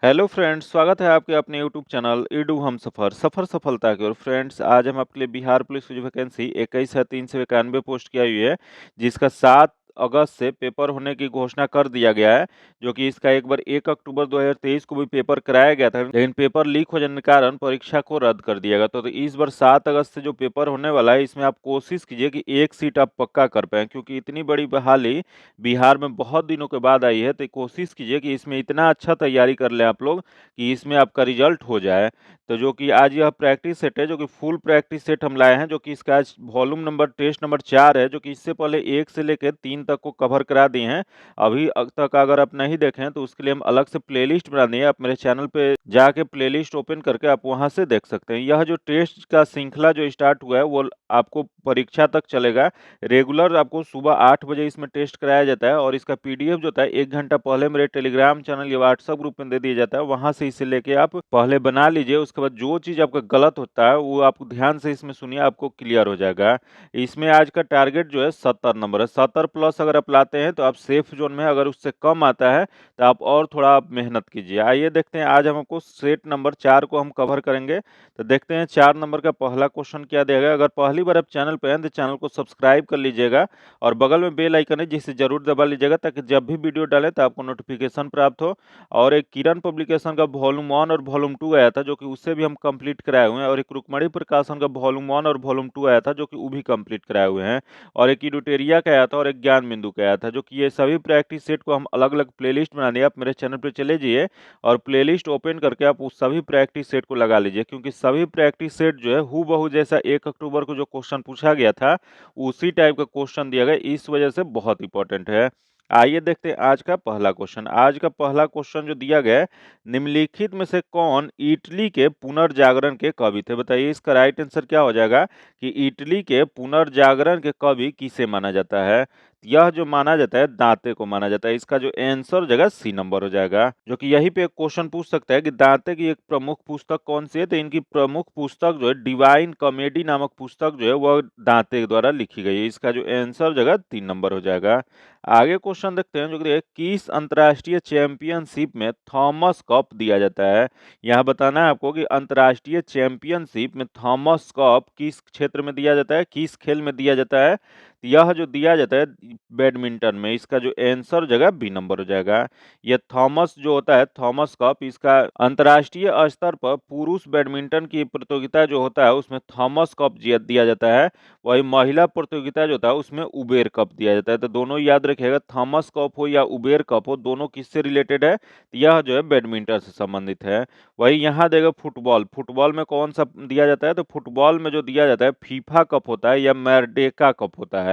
Hello friends, स्वागत है आपके अपने यूट्यूब चैनल ईडू हम सफ़र सफलता की ओर। फ्रेंड्स, आज हम आपके लिए बिहार पुलिस की जो वैकेंसी 21 है 391 पोस्ट की आई हुई है, जिसका 7 अगस्त से पेपर होने की घोषणा कर दिया गया है। जो कि इसका एक बार 1 अक्टूबर 2023 को भी पेपर कराया गया था, लेकिन पेपर लीक हो जाने के कारण परीक्षा को रद्द कर दिया गया। तो इस बार 7 अगस्त से जो पेपर होने वाला है, इसमें आप कोशिश कीजिए कि एक सीट आप पक्का कर पाएँ, क्योंकि इतनी बड़ी बहाली बिहार में बहुत दिनों के बाद आई है। तो कोशिश कीजिए कि इसमें इतना अच्छा तैयारी कर लें आप लोग कि इसमें आपका रिजल्ट हो जाए। तो जो कि आज यह प्रैक्टिस सेट है, जो कि फुल प्रैक्टिस सेट हम लाए हैं, जो कि इसका आज वॉल्यूम नंबर टेस्ट नंबर 4 है, जो कि इससे पहले 1 से लेकर 3 तक को कवर करा दिए हैं। अभी तक अगर आप नहीं देखे हैं तो उसके लिए हम अलग से प्लेलिस्ट बना दिए हैं। आप मेरे चैनल पे जाके प्लेलिस्ट ओपन करके आप वहां से देख सकते हैं। यह जो टेस्ट का श्रृंखला जो स्टार्ट हुआ है, वो आपको परीक्षा तक चलेगा। रेगुलर आपको सुबह 8 बजे इसमें टेस्ट कराया जाता है, और इसका पीडीएफ जो होता है 1 घंटा पहले मेरे टेलीग्राम चैनल या व्हाट्सएप ग्रुप में दे दिया जाता है। वहां से इसे लेके आप पहले बना लीजिए। उसके बाद जो चीज़ आपका गलत होता है वो आप ध्यान से इसमें सुनिए, आपको क्लियर हो जाएगा। इसमें आज का टारगेट जो है 70 नंबर है। 70 प्लस अगर आप लाते हैं तो आप सेफ जोन में, अगर उससे कम आता है तो आप और थोड़ा आप मेहनत कीजिए। आइए देखते हैं, आज हम आपको सेट नंबर 4 को हम कवर करेंगे। तो देखते हैं 4 नंबर का पहला क्वेश्चन क्या दिया गया। अगर पहली बार आप चैनल पे हैं तो चैनल को सब्सक्राइब कर लीजिएगा, और बगल में बेल आइकन है जिसे जरूर दबा लीजिएगा, ताकि जब भी वीडियो डालें तो आपको नोटिफिकेशन प्राप्त हो। और एक किरण पब्लिकेशन का वॉल्यूम 1 और वॉल्यूम 2 आया था, जो कि उससे भी हम कंप्लीट कराए हुए हैं। और एक रुक्मणी प्रकाशन का वॉल्यूम 1 और वॉल्यूम 2 आया था, जो कि वो भी कंप्लीट कराए हुए हैं। और एक इडुटेरिया का आया था, और एक ज्ञान बिंदु का आया था। जो कि ये सभी प्रैक्टिस सेट को हम अलग अलग प्लेलिस्ट बना दिए। आप मेरे चैनल पर चले जाइए और प्लेलिस्ट ओपन करके आप उस सभी प्रैक्टिस सेट को लगा लीजिए, क्योंकि सभी प्रैक्टिस सेट जो है हूबहू जैसा 1 अक्टूबर को जो क्वेश्चन पूछा गया था उसी टाइप का क्वेश्चन दिया गया, इस वजह से बहुत इंपॉर्टेंट है। आइए देखते हैं आज का पहला क्वेश्चन। आज का पहला क्वेश्चन जो दिया गया है, निम्नलिखित में से कौन इटली के पुनर्जागरण के कवि थे? बताइए इसका राइट आंसर क्या हो जाएगा कि इटली के पुनर्जागरण के कवि किसे माना जाता है? यह जो माना जाता है, दांते को माना जाता है। इसका जो आंसर हो जाएगा सी नंबर हो जाएगा। जो कि यहीं पे एक क्वेश्चन पूछ सकता है कि दांते की एक प्रमुख पुस्तक कौन सी है? तो इनकी प्रमुख पुस्तक जो है डिवाइन कॉमेडी नामक पुस्तक जो है वह दांते द्वारा लिखी गई है। इसका जो आंसर हो जाएगा 3 नंबर हो जाएगा। आगे क्वेश्चन देखते हैं, जो कि किस अंतर्राष्ट्रीय चैंपियनशिप में थॉमस कप दिया जाता है? यहाँ बताना है आपको कि अंतर्राष्ट्रीय चैंपियनशिप में थॉमस कप किस क्षेत्र में दिया जाता है, किस खेल में दिया जाता है? यह जो दिया जाता है बैडमिंटन में। इसका जो आंसर जगह बी नंबर हो जाएगा। यह थॉमस जो होता है, थॉमस कप, इसका अंतर्राष्ट्रीय स्तर पर पुरुष बैडमिंटन की प्रतियोगिता जो होता है उसमें थॉमस कप दिया जाता है। वही महिला प्रतियोगिता जो होता है उसमें उबेर कप दिया जाता है। तो दोनों याद रखिएगा, थॉमस कप हो या उबेर कप हो, दोनों किससे रिलेटेड है? यह जो है बैडमिंटन से संबंधित है। वही यहाँ देगा फुटबॉल। फुटबॉल में कौन सा दिया जाता है? तो फुटबॉल में जो दिया जाता है फीफा कप होता है या मैरडेका कप होता है।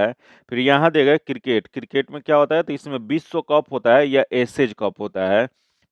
फिर यहाँ देगा क्रिकेट। क्रिकेट में क्या होता है? तो इसमें विश्व कप होता है या एसेज कप होता है।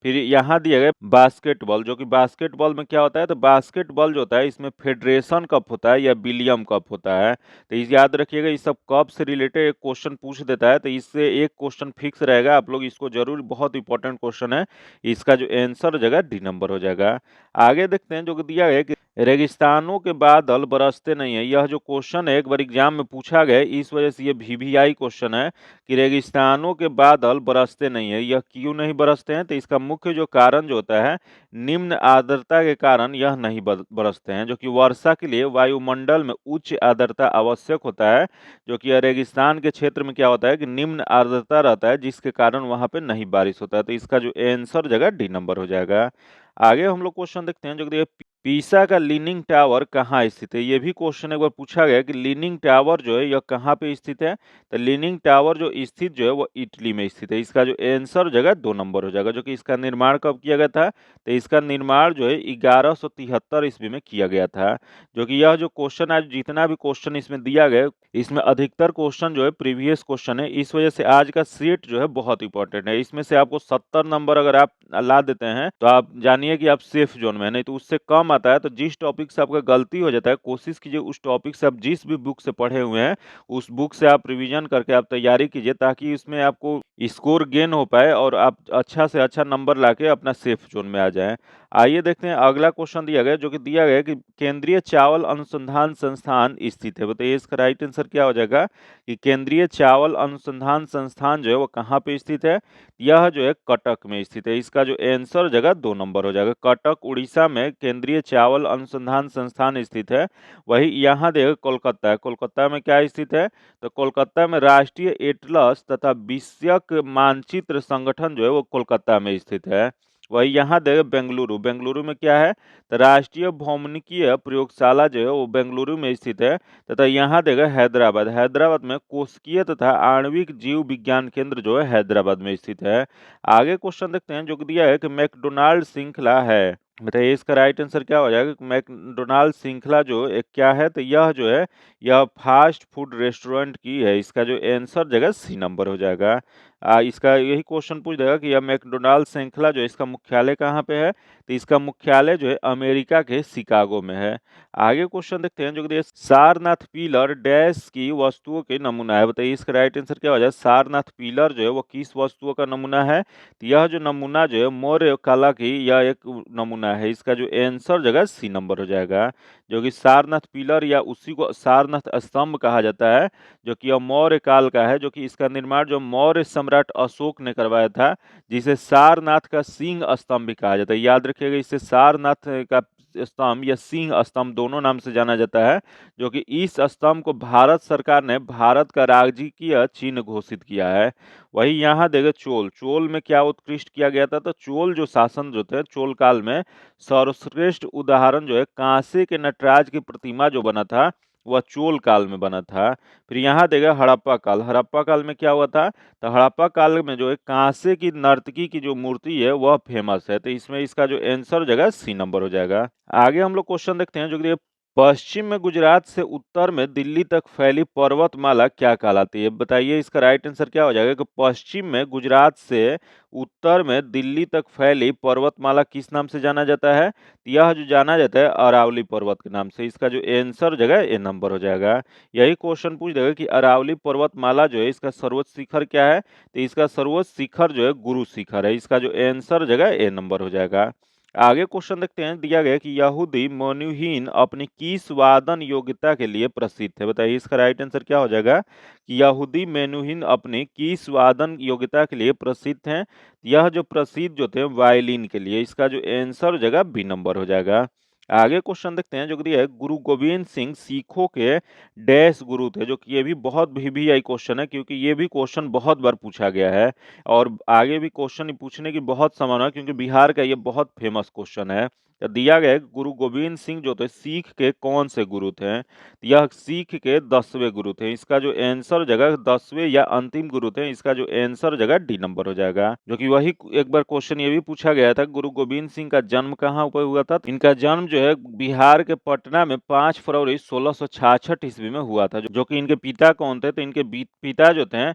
फिर यहाँ दिया गया बास्केटबॉल। जो कि बास्केटबॉल में क्या होता है? तो बास्केटबॉल जो होता है इसमें फेडरेशन कप होता है या विलियम कप होता है। तो इस याद रखिएगा, इस सब कप से रिलेटेड एक क्वेश्चन पूछ देता है, तो इससे एक क्वेश्चन फिक्स रहेगा। आप लोग इसको जरूर, बहुत इंपॉर्टेंट क्वेश्चन है। इसका जो आंसर हो जाएगा डी नंबर हो जाएगा। आगे देखते हैं, जो कि दिया है कि रेगिस्तानों के बादल बरसते नहीं है। यह जो क्वेश्चन है एक बार एग्जाम में पूछा गया, इस वजह से ये वीवीआई क्वेश्चन है कि रेगिस्तानों के बादल बरसते नहीं है। यह क्यों नहीं बरसते हैं? तो इसका मुख्य जो कारण जो होता है, निम्न आर्द्रता के कारण यह नहीं बरसते हैं। जो कि वर्षा के लिए वायुमंडल में उच्च आर्द्रता आवश्यक होता है। जो कि रेगिस्तान के क्षेत्र में क्या होता है कि निम्न आर्द्रता रहता है, जिसके कारण वहां पे नहीं बारिश होता है। तो इसका जो आंसर जगह डी नंबर हो जाएगा। आगे हम लोग क्वेश्चन देखते हैं, जो कि पीसा का लीनिंग टावर कहाँ स्थित है? ये भी क्वेश्चन एक बार पूछा गया कि लीनिंग टावर जो है यह कहाँ पे स्थित है? तो लीनिंग टावर जो स्थित जो है वो इटली में स्थित है। इसका जो आंसर जगह 2 नंबर हो जाएगा। जो कि इसका निर्माण कब किया गया था? तो इसका निर्माण जो है 1173 ईस्वी में किया गया था। जो कि यह जो क्वेश्चन, आज जितना भी क्वेश्चन इसमें दिया गया, इसमें अधिकतर क्वेश्चन जो है प्रीवियस क्वेश्चन है। इस वजह से आज का सेट जो है बहुत इंपॉर्टेंट है। इसमें से आपको 70 नंबर अगर आप ला देते हैं तो आप जानिए कि आप सेफ जोन में है, नहीं तो उससे कम आता है तो जिस टॉपिक से आपका गलती हो जाता है, कोशिश कीजिए उस टॉपिक से आप जिस भी बुक से पढ़े हुए हैं, उस बुक से आप रिवीजन करके आप तैयारी कीजिए ताकि इसमें आपको स्कोर गेन हो पाए और आप अच्छा से अच्छा नंबर लाके अपना सेफ जोन में आ जाएँ। आइए देखते हैं अगला क्वेश्चन दिया गया है, जो कि दिया गया है कि केंद्रीय चावल अनुसंधान संस्थान स्थित है। बताइए इसका राइट आंसर क्या हो जाएगा कि केंद्रीय चावल अनुसंधान संस्थान जो है वो कहाँ पे स्थित है? यह जो है कटक में स्थित है। इसका जो आंसर हो जाएगा 2 नंबर हो जाएगा। कटक उड़ीसा में केंद्रीय चावल अनुसंधान संस्थान स्थित है। वही यहाँ देखिए कोलकाता है। कोलकाता में क्या स्थित है? तो कोलकाता में राष्ट्रीय एटलस तथा विषयक मानचित्र संगठन जो है वो कोलकाता में स्थित है। वही यहाँ देखिए बेंगलुरु। बेंगलुरु में क्या है? तो राष्ट्रीय भौगोलिकीय प्रयोगशाला जो है वो बेंगलुरु में स्थित है। तथा यहाँ देखिए हैदराबाद। हैदराबाद में कोशिकीय तथा आणविक जीव विज्ञान केंद्र जो है हैदराबाद में स्थित है। आगे क्वेश्चन देखते हैं, जो कि दिया है कि मैकडोनाल्ड श्रृंखला है। बताइए इसका राइट आंसर क्या हो जाएगा? मैकडोनाल्ड श्रृंखला जो एक क्या है? तो यह जो है यह फास्ट फूड रेस्टोरेंट की है। इसका जो आंसर जगह सी नंबर हो जाएगा। इसका यही क्वेश्चन पूछ देगा कि यह मैकडोनाल्ड श्रृंखला जो है इसका मुख्यालय कहाँ पे है? तो इसका मुख्यालय जो है अमेरिका के शिकागो में है। आगे क्वेश्चन देखते हैं, जो कि सारनाथ पिलर डैश की वस्तुओं के नमूना है। बताइए इसका राइट आंसर क्या हो जाए? सारनाथ पिलर जो है वो किस वस्तुओं का नमूना है? तो यह जो नमूना जो है मौर्य कला की यह एक नमूना है। इसका जो आंसर जगह सी नंबर हो जाएगा, जो कि सारनाथ पिलर या उसी को सारनाथ स्तंभ कहा जाता है, जो कि यह मौर्य काल का है, जो कि इसका निर्माण जो मौर्य सम्राट अशोक ने करवाया था, जिसे सारनाथ का सिंह स्तंभ भी कहा जाता है। याद रखिएगा, इसे सारनाथ का स्तंभ या सिंह स्तंभ दोनों नाम से जाना जाता है, जो कि इस स्तंभ को भारत सरकार ने भारत का राजकीय चिन्ह घोषित किया है। वही यहाँ देखिए चोल। चोल में क्या उत्कृष्ट किया गया था? तो चोल जो शासन जो थे चोल काल में सर्वश्रेष्ठ उदाहरण जो है कांसे के नटराज की प्रतिमा जो बना था वह चोल काल में बना था। फिर यहाँ देखिए हड़प्पा काल। हड़प्पा काल में क्या हुआ था? तो हड़प्पा काल में जो है कांसे की नर्तकी की जो मूर्ति है वह फेमस है। तो इसमें इसका जो आंसर हो जाएगा सी नंबर हो जाएगा। आगे हम लोग क्वेश्चन देखते हैं, जो कि पश्चिम में गुजरात से उत्तर में दिल्ली तक फैली पर्वतमाला क्या कहलाती है? बताइए इसका राइट आंसर क्या हो जाएगा कि पश्चिम में गुजरात से उत्तर में दिल्ली तक फैली पर्वतमाला किस नाम से जाना जाता है? यह जो जाना जाता है अरावली पर्वत के नाम से। इसका जो आंसर जगह ए नंबर हो जाएगा। यही क्वेश्चन पूछ देगा कि अरावली पर्वतमाला जो है इसका सर्वोच्च शिखर क्या है? तो इसका सर्वोच्च शिखर जो है गुरु शिखर है। इसका जो आंसर जगह ए नंबर हो जाएगा। आगे क्वेश्चन देखते हैं, दिया गया कि यहूदी मेनुहिन अपनी किस वादन योग्यता के लिए प्रसिद्ध है? बताइए इसका राइट आंसर क्या हो जाएगा कि यहूदी मेनुहिन अपनी किस वादन योग्यता के लिए प्रसिद्ध हैं? यह जो प्रसिद्ध जो थे वायलिन के लिए। इसका जो आंसर हो जाएगा बी नंबर हो जाएगा। आगे क्वेश्चन देखते हैं, जो कि दिया है गुरु गोविंद सिंह सिखों के डैश गुरु थे, जो कि ये भी बहुत VVI क्वेश्चन है, क्योंकि ये भी क्वेश्चन बहुत बार पूछा गया है और आगे भी क्वेश्चन पूछने की बहुत संभावना है, क्योंकि बिहार का ये बहुत फेमस क्वेश्चन है। तो दिया गया है गुरु गोविंद सिंह जो थे सिख के कौन से गुरु थे? यह सिख के 10वें गुरु थे। इसका जो आंसर जगह 10वें या अंतिम गुरु थे। इसका जो आंसर जगह डी नंबर हो जाएगा, जो कि वही एक बार क्वेश्चन ये भी पूछा गया था, गुरु गोविंद सिंह का जन्म कहाँ पर हुआ था? इनका जन्म जो है बिहार के पटना में 5 फरवरी 1666 ईस्वी में हुआ था। जो कि इनके पिता कौन थे? तो इनके पिता जो थे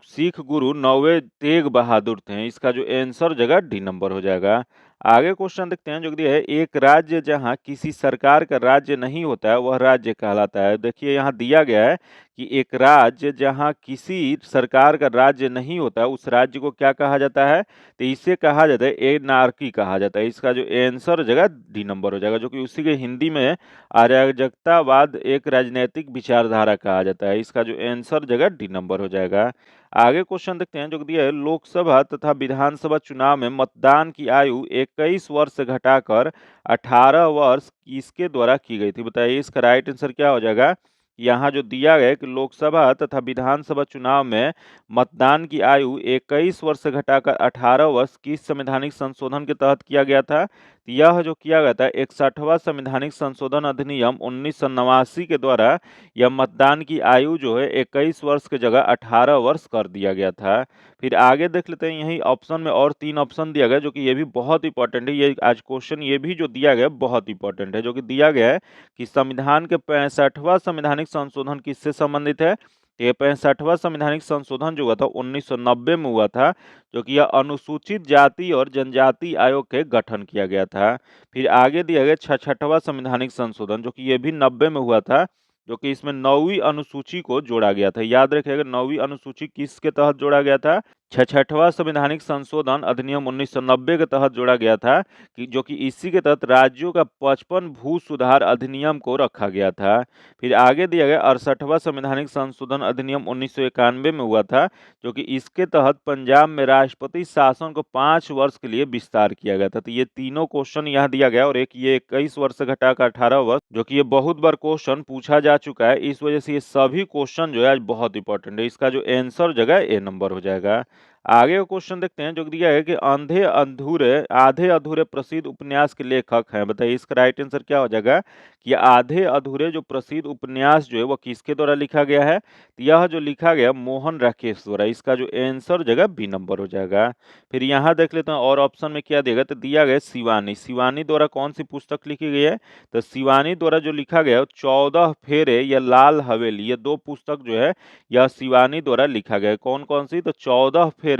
सिख गुरु 9वें तेग बहादुर थे। इसका जो आंसर जगह डी नंबर हो जाएगा। आगे क्वेश्चन देखते हैं, जो कि है एक राज्य जहां किसी सरकार का राज्य नहीं होता है वह राज्य कहलाता है। देखिए यहाँ दिया गया है कि एक राज्य जहां किसी सरकार का राज्य नहीं होता है उस राज्य को क्या कहा जाता है? तो इसे कहा जाता है एनार्की कहा जाता है। इसका जो आंसर जगह डी नंबर हो जाएगा, जो कि उसी के हिंदी में अराजकतावाद एक राजनीतिक विचारधारा कहा जाता है। इसका जो आंसर जगह डी नंबर हो जाएगा। आगे क्वेश्चन देखते हैं, जो दिया है लोकसभा तथा विधानसभा चुनाव में मतदान की आयु 21 वर्ष से घटाकर 18 वर्ष किसके द्वारा की गई थी? बताइए इसका राइट आंसर क्या हो जाएगा। यहाँ जो दिया गया है कि लोकसभा तथा विधानसभा चुनाव में मतदान की आयु 21 वर्ष से घटाकर 18 वर्ष किस संवैधानिक संशोधन के तहत किया गया था? यह जो किया गया था 61वां संवैधानिक संशोधन अधिनियम 1989 के द्वारा यह मतदान की आयु जो है 21 वर्ष की जगह 18 वर्ष कर दिया गया था। फिर आगे देख लेते हैं, यही ऑप्शन में और 3 ऑप्शन दिया गया, जो कि ये भी बहुत इंपॉर्टेंट है। ये आज क्वेश्चन ये भी जो दिया गया बहुत इंपॉर्टेंट है, जो कि दिया गया है कि संविधान के 65वां संवैधानिक संशोधन किससे संबंधित है? ये 65वां संवैधानिक संशोधन जो हुआ था 1990 में हुआ था, जो कि यह अनुसूचित जाति और जनजाति आयोग के गठन किया गया था। फिर आगे दिया गया 66वां संवैधानिक संशोधन, जो कि ये भी 90 में हुआ था, जो कि इसमें 9वीं अनुसूची को जोड़ा गया था। याद रखिएगा 9वीं अनुसूची किसके तहत जोड़ा गया था? 66वां संवैधानिक संशोधन अधिनियम 1990 के तहत जोड़ा गया था, कि जो कि इसी के तहत राज्यों का 55 भू सुधार अधिनियम को रखा गया था। फिर आगे दिया गया 68वां संवैधानिक संशोधन अधिनियम 1991 में हुआ था, जो कि इसके तहत पंजाब में राष्ट्रपति शासन को 5 वर्ष के लिए विस्तार किया गया था। तो ये तीनों क्वेश्चन यहाँ दिया गया, और एक ये 21 वर्ष से घटाकर 18 वर्ष, जो कि ये बहुत बार क्वेश्चन पूछा जा चुका है। इस वजह से ये सभी क्वेश्चन जो है आज बहुत इंपॉर्टेंट है। इसका जो आंसर जगह ए नंबर हो जाएगा। आगे का क्वेश्चन देखते हैं, जो दिया है कि आधे अधूरे प्रसिद्ध उपन्यास के लेखक हैं। बताइए इसका राइट आंसर क्या हो जाएगा? कि आधे अधूरे जो प्रसिद्ध उपन्यास जो है वो किसके द्वारा लिखा गया है? तो यह जो लिखा गया मोहन राकेश द्वारा। इसका जो आंसर जगह बी नंबर हो जाएगा। फिर यहाँ देख लेते हैं और ऑप्शन में क्या देगा, तो दिया गया शिवानी। शिवानी द्वारा कौन सी पुस्तक लिखी गई है? तो शिवानी द्वारा जो लिखा गया 14 फेरे या लाल हवेली, ये दो पुस्तक जो है यह शिवानी द्वारा लिखा गया है। कौन कौन सी? तो 14 फेरे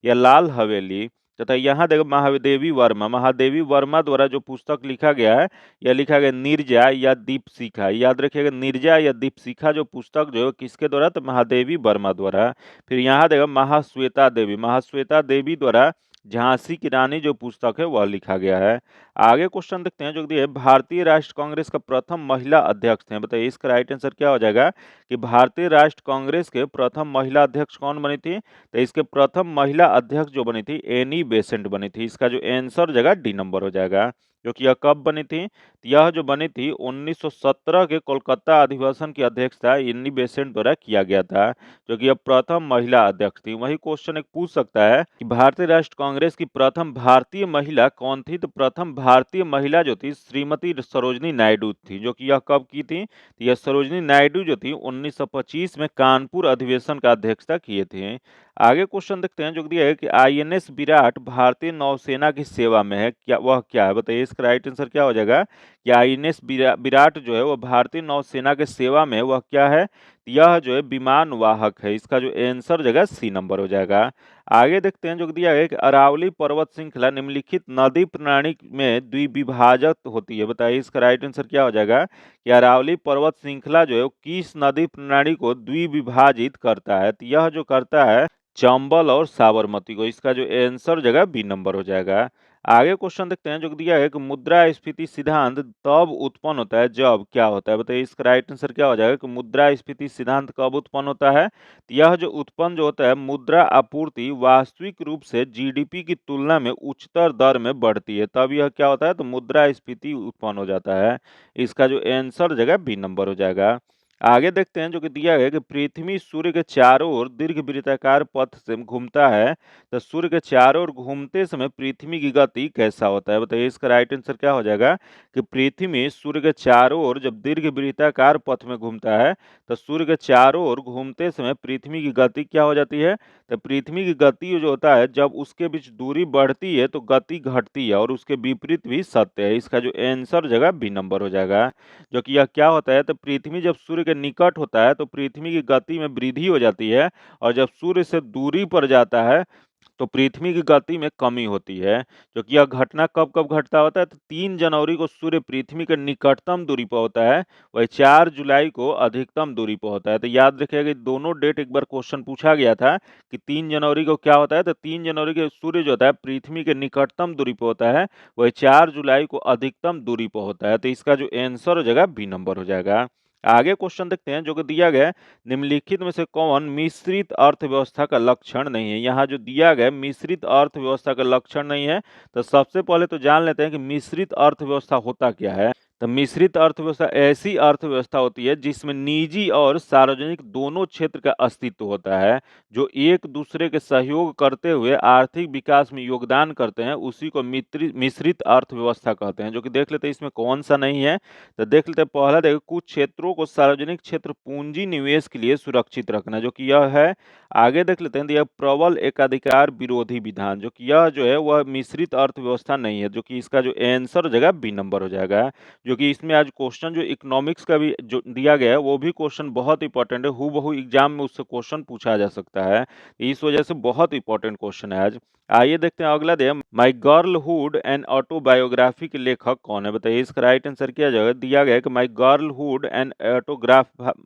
या लाल हवेली तथा यहाँ देखो महादेवी वर्मा द्वारा जो पुस्तक लिखा गया है यह लिखा गया निर्जा या दीपशिखा। याद रखिएगा निर्जा या दीपशिखा जो पुस्तक जो है किसके द्वारा? तो महादेवी वर्मा द्वारा। फिर यहाँ देखो महाश्वेता देवी द्वारा झांसी की रानी जो पुस्तक है वह लिखा गया है। आगे क्वेश्चन देखते हैं, जो दिया है भारतीय राष्ट्र कांग्रेस का प्रथम महिला अध्यक्ष थे। बताइए इसका राइट आंसर क्या हो जाएगा? कि भारतीय राष्ट्र कांग्रेस के प्रथम महिला अध्यक्ष कौन बनी थी? तो इसके प्रथम महिला अध्यक्ष जो बनी थी एनी बेसेंट बनी थी। इसका जो आंसर जगह डी नंबर हो जाएगा। जो कि यह कब बनी थी? तो यह जो बनी थी 1917 के कोलकाता अधिवेशन की अध्यक्षता एनी बेसेंट द्वारा किया गया था, जो कि यह प्रथम महिला अध्यक्ष थी। वही क्वेश्चन एक पूछ सकता है कि भारतीय राष्ट्र कांग्रेस की प्रथम भारतीय महिला कौन थी? तो प्रथम भारतीय महिला जो थी श्रीमती सरोजनी नायडू थी। जो कि यह कब की थी? तो यह सरोजनी नायडू जो थी 1925 में कानपुर अधिवेशन का अध्यक्षता किए थे। आगे क्वेश्चन देखते हैं, जो दिया है कि आईएनएस विराट भारतीय नौसेना की सेवा में है, क्या वह क्या है? बताइए इसका राइट आंसर क्या हो जाएगा? कि आईएनएस विराट जो है वह भारतीय नौसेना के सेवा में वह क्या है? यह जो है विमान वाहक है। इसका जो आंसर जगह सी नंबर हो जाएगा। आगे देखते हैं, जो दिया है कि अरावली पर्वत श्रृंखला निम्नलिखित नदी प्रणाली में द्विविभाजक होती है। बताइए इसका राइट आंसर क्या हो जाएगा? कि अरावली पर्वत श्रृंखला जो है किस नदी प्रणाली को द्विविभाजित करता है? तो यह जो करता है चंबल और साबरमती को। इसका जो आंसर जगह बी नंबर हो जाएगा। आगे क्वेश्चन देखते हैं, जो दिया है कि मुद्रास्फीति सिद्धांत तब उत्पन्न होता है जब क्या होता है? बताइए इसका राइट आंसर क्या हो जाएगा? कि मुद्रास्फीति सिद्धांत कब उत्पन्न होता है? तो यह जो उत्पन्न जो होता है मुद्रा आपूर्ति वास्तविक रूप से जीडीपी की तुलना में उच्चतर दर में बढ़ती है, तब यह क्या होता है? तो मुद्रास्फीति उत्पन्न हो जाता है। इसका जो आंसर जगह बी नंबर हो जाएगा। आगे देखते हैं, जो कि दिया गया कि पृथ्वी सूर्य के चारों ओर दीर्घवृत्ताकार पथ से घूमता है, तो सूर्य के चारों ओर घूमते समय पृथ्वी की गति कैसा होता है? बताइए इसका राइट आंसर क्या हो जाएगा? कि पृथ्वी सूर्य के चारों ओर जब दीर्घवृत्ताकार पथ में घूमता है, तो सूर्य के चारों ओर घूमते समय पृथ्वी की गति क्या हो जाती है? तो पृथ्वी की गति जो होता है जब उसके बीच दूरी बढ़ती है तो गति घटती है, और उसके विपरीत भी सत्य है। इसका जो आंसर जगह बी नंबर हो जाएगा। जो कि यह क्या होता है? तो पृथ्वी जब सूर्य के निकट होता है तो पृथ्वी की गति में वृद्धि हो जाती है, और जब सूर्य से दूरी पर जाता है तो पृथ्वी की गति में कमी होती है। जो कि यह घटना कब कब घटता होता है? तो 3 जनवरी को सूर्य पृथ्वी के निकटतम दूरी पर होता है, वही 4 जुलाई को अधिकतम दूरी पर होता है। तो याद रखिएगा कि दोनों डेट एक बार क्वेश्चन पूछा गया था कि 3 जनवरी को क्या होता है? तो 3 जनवरी को सूर्य जो होता है पृथ्वी के निकटतम दूरी पर होता है, वही 4 जुलाई को अधिकतम दूरी पर होता है। तो इसका जो आंसर हो जाएगा बी नंबर हो जाएगा। आगे क्वेश्चन देखते हैं, जो कि दिया गया है निम्नलिखित में से कौन मिश्रित अर्थव्यवस्था का लक्षण नहीं है? यहाँ जो दिया गया मिश्रित अर्थव्यवस्था का लक्षण नहीं है, तो सबसे पहले तो जान लेते हैं कि मिश्रित अर्थव्यवस्था होता क्या है। तो मिश्रित अर्थव्यवस्था ऐसी अर्थव्यवस्था होती है जिसमें निजी और सार्वजनिक दोनों क्षेत्र का अस्तित्व होता है, जो एक दूसरे के सहयोग करते हुए आर्थिक विकास में योगदान करते हैं, उसी को मिश्रित अर्थव्यवस्था कहते हैं। जो कि देख लेते हैं इसमें कौन सा नहीं है, तो देख लेते हैं पहला देखो कुछ क्षेत्रों को सार्वजनिक क्षेत्र पूंजी निवेश के लिए सुरक्षित रखना, जो कि यह है। आगे देख लेते हैं यह प्रबल एकाधिकार विरोधी विधान, जो कि यह जो है वह मिश्रित अर्थव्यवस्था नहीं है। जो कि इसका जो आंसर हो जाएगा बी नंबर हो जाएगा। जो जो कि इसमें आज क्वेश्चन जो इकोनॉमिक्स का भी जो दिया गया है वो भी क्वेश्चन बहुत इंपॉर्टेंट है, हूबहू एग्जाम में उससे क्वेश्चन पूछा जा सकता है। इस वजह से बहुत इंपॉर्टेंट क्वेश्चन है आज। आइए देखते हैं अगला दे, माई गर्लहुड एंड ऑटोबायोग्राफी के लेखक कौन है? बताइए इसका राइट आंसर क्या जाएगा। दिया गया है कि माई गर्लहुड एंड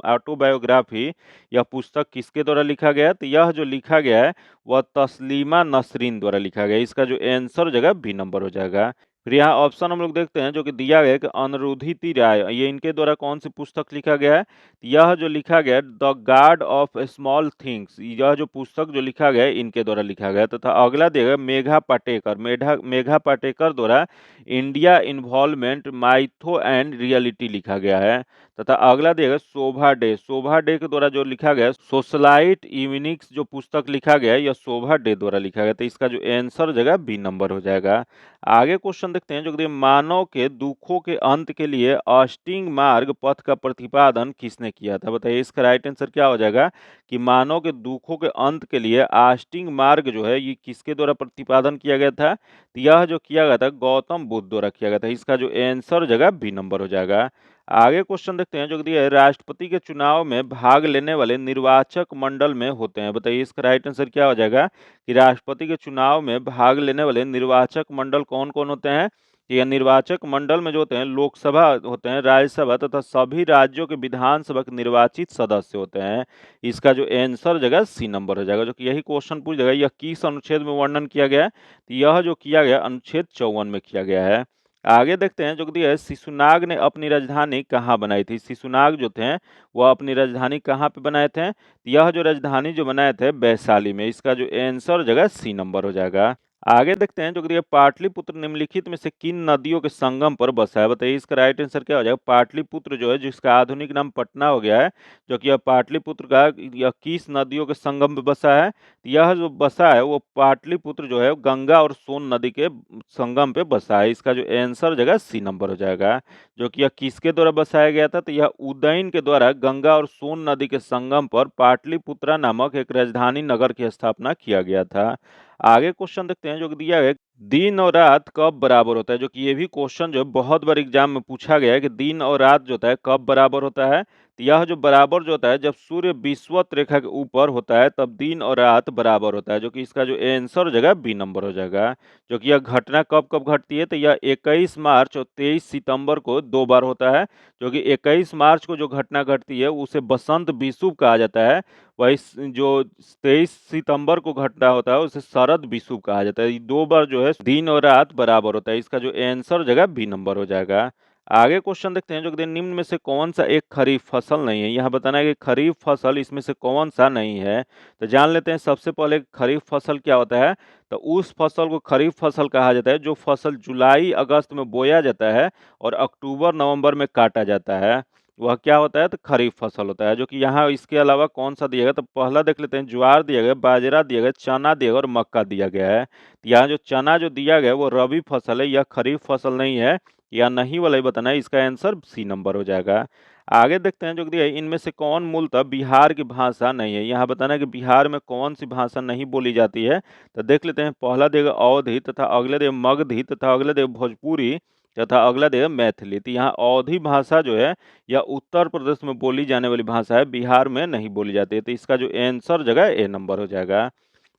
ऑटोबायोग्राफी, यह पुस्तक किसके द्वारा लिखा गया है? तो यह जो लिखा गया है वह तस्लीमा नसरीन द्वारा लिखा गया है। इसका जो आंसर हो जाएगा बी नंबर हो जाएगा। फिर यहाँ ऑप्शन हम लोग देखते हैं जो कि दिया गया है कि अनिरुद्धि राय, ये इनके द्वारा कौन सी पुस्तक लिखा गया है? यह जो लिखा गया है the guard of small things, यह जो पुस्तक जो लिखा गया है इनके द्वारा लिखा गया है। तथा अगला देगा मेघा पाटेकर, मेघा पाटेकर द्वारा India involvement mytho and reality लिखा गया है। तथा अगला देगा शोभा डे के द्वारा जो लिखा गया है सोशलाइट इवनिंग्स, जो पुस्तक लिखा गया है यह शोभा डे द्वारा लिखा गया। तो इसका जो आंसर हो जाएगा बी नंबर हो जाएगा। आगे क्वेश्चन देखते हैं जो कि मानव के दुखों के अंत के लिए अष्टिंग मार्ग पथ का प्रतिपादन किसने किया था? बताइए इसका राइट आंसर क्या हो जाएगा कि मानव के दुखों के अंत के लिए अष्टिंग मार्ग जो है ये किसके द्वारा प्रतिपादन किया गया था? तो यह जो किया गया था गौतम बुद्ध द्वारा किया गया था। इसका जो आंसर हो जाएगा बी नंबर हो जाएगा। आगे क्वेश्चन देखते हैं जो कि दिया है राष्ट्रपति के चुनाव में भाग लेने वाले निर्वाचक मंडल में होते हैं। बताइए इसका राइट आंसर क्या हो जाएगा कि राष्ट्रपति के चुनाव में भाग लेने वाले निर्वाचक मंडल कौन कौन होते हैं? यह निर्वाचक मंडल में जो होते हैं लोकसभा होते हैं, राज्यसभा तथा सभी राज्यों के विधानसभा के निर्वाचित सदस्य होते हैं। इसका जो आंसर हो जाएगा सी नंबर हो जाएगा। जो कि यही क्वेश्चन पूछ जाएगा यह किस अनुच्छेद में वर्णन किया गया है? तो यह जो किया गया अनुच्छेद 54 में किया गया है। आगे देखते हैं जो कि दिया है शिशुनाग ने अपनी राजधानी कहाँ बनाई थी? शिशुनाग जो थे वह अपनी राजधानी कहाँ पे बनाए थे? यह जो राजधानी जो बनाए थे वैशाली में। इसका जो आंसर हो जाएगा सी नंबर हो जाएगा। आगे देखते हैं जो कि दिया है पाटलिपुत्र निम्नलिखित में से किन नदियों के संगम पर बसा है? बताइए इसका राइट आंसर क्या हो जाएगा। पाटलिपुत्र जो है जिसका आधुनिक नाम पटना हो गया है, जो कि यह पाटलिपुत्र का यह किस नदियों के संगम पे बसा है? यह जो बसा है वो पाटलिपुत्र जो है गंगा और सोन नदी के संगम पे बसा है। इसका जो आंसर हो जाएगा सी नंबर हो जाएगा। जो कि यह किसके द्वारा बसाया गया था? तो यह उदयन के द्वारा गंगा और सोन नदी के संगम पर पाटलिपुत्रा नामक एक राजधानी नगर की स्थापना किया गया था। आगे क्वेश्चन देखते हैं जो कि दिया है दिन और रात कब बराबर होता है? जो कि ये भी क्वेश्चन जो है बहुत बार एग्जाम में पूछा गया है कि दिन और रात जो होता है कब बराबर होता है? तो यह जो बराबर जो होता है जब सूर्य विषुवत रेखा के ऊपर होता है तब दिन और रात बराबर होता है। जो कि इसका जो आंसर हो जाएगा बी नंबर हो जाएगा। जो कि यह घटना कब कब घटती है? तो यह 21 मार्च और 23 सितंबर को 2 बार होता है। जो कि 21 मार्च को जो घटना घटती है उसे बसंत विषुव कहा जाता है। वही जो 23 सितंबर को घटना होता है उसे शरद विषुव कहा जाता है। ये 2 बार जो है दिन और रात बराबर होता है। इसका जो आंसर हो जाएगा बी नंबर हो जाएगा। आगे क्वेश्चन देखते हैं जो कि निम्न में से कौन सा एक खरीफ फसल नहीं है? यहाँ बताना है कि खरीफ फसल इसमें से कौन सा नहीं है। तो जान लेते हैं सबसे पहले खरीफ फसल क्या होता है। तो उस फसल को खरीफ फसल कहा जाता है जो फसल जुलाई अगस्त में बोया जाता है और अक्टूबर नवंबर में काटा जाता है, वह क्या होता है? तो खरीफ फसल होता है। जो कि यहाँ इसके अलावा कौन सा दिया गया? तो पहला देख लेते हैं ज्वार दिया गया, बाजरा दिया गया, चना दिया गया और मक्का दिया गया है। तो यहाँ जो चना जो दिया गया है वो रबी फसल है, यह खरीफ फसल नहीं है, या नहीं वाला ही बताना है। इसका आंसर सी नंबर हो जाएगा। आगे देखते हैं जो कि दिया है इनमें से कौन मूलतः बिहार की भाषा नहीं है? यहाँ बताना है कि बिहार में कौन सी भाषा नहीं बोली जाती है। तो देख लेते हैं पहला देगा अवधी तथा अगले देगा मगधी तथा अगले देगा भोजपुरी तथा अगला देगा मैथिली। तो यहाँ अवधी भाषा जो है यह उत्तर प्रदेश में बोली जाने वाली भाषा है, बिहार में नहीं बोली जाती है। तो इसका जो आंसर जगह ए नंबर हो जाएगा।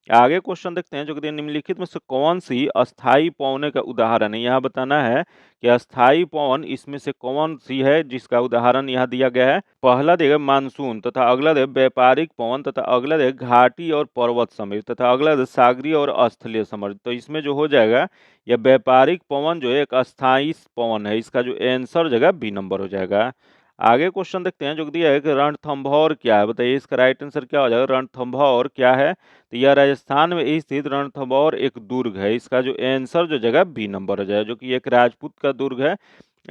आगे क्वेश्चन देखते हैं जो कि निम्नलिखित में से कौन सी अस्थाई पौने का उदाहरण है? यहाँ बताना है कि अस्थाई पवन इसमें से कौन सी है जिसका उदाहरण यहाँ दिया गया है। पहला देगा मानसून तथा अगला देगा व्यापारिक पवन तथा अगला देगा घाटी और पर्वत समित तथा अगला देगा सागरीय और स्थलीय समृद्ध। तो इसमें जो हो जाएगा यह व्यापारिक पवन जो है एक अस्थाई पवन है। इसका जो आंसर जगह बी नंबर हो जाएगा। आगे क्वेश्चन देखते हैं जो कि दिया है कि रणथंभौर क्या है? बताइए इसका राइट आंसर क्या हो जाएगा। रणथंभौर क्या है? तो यह राजस्थान में स्थित रणथंभौर एक दुर्ग है। इसका जो आंसर जो जगह बी नंबर हो जाएगा, जो कि एक राजपूत का दुर्ग है।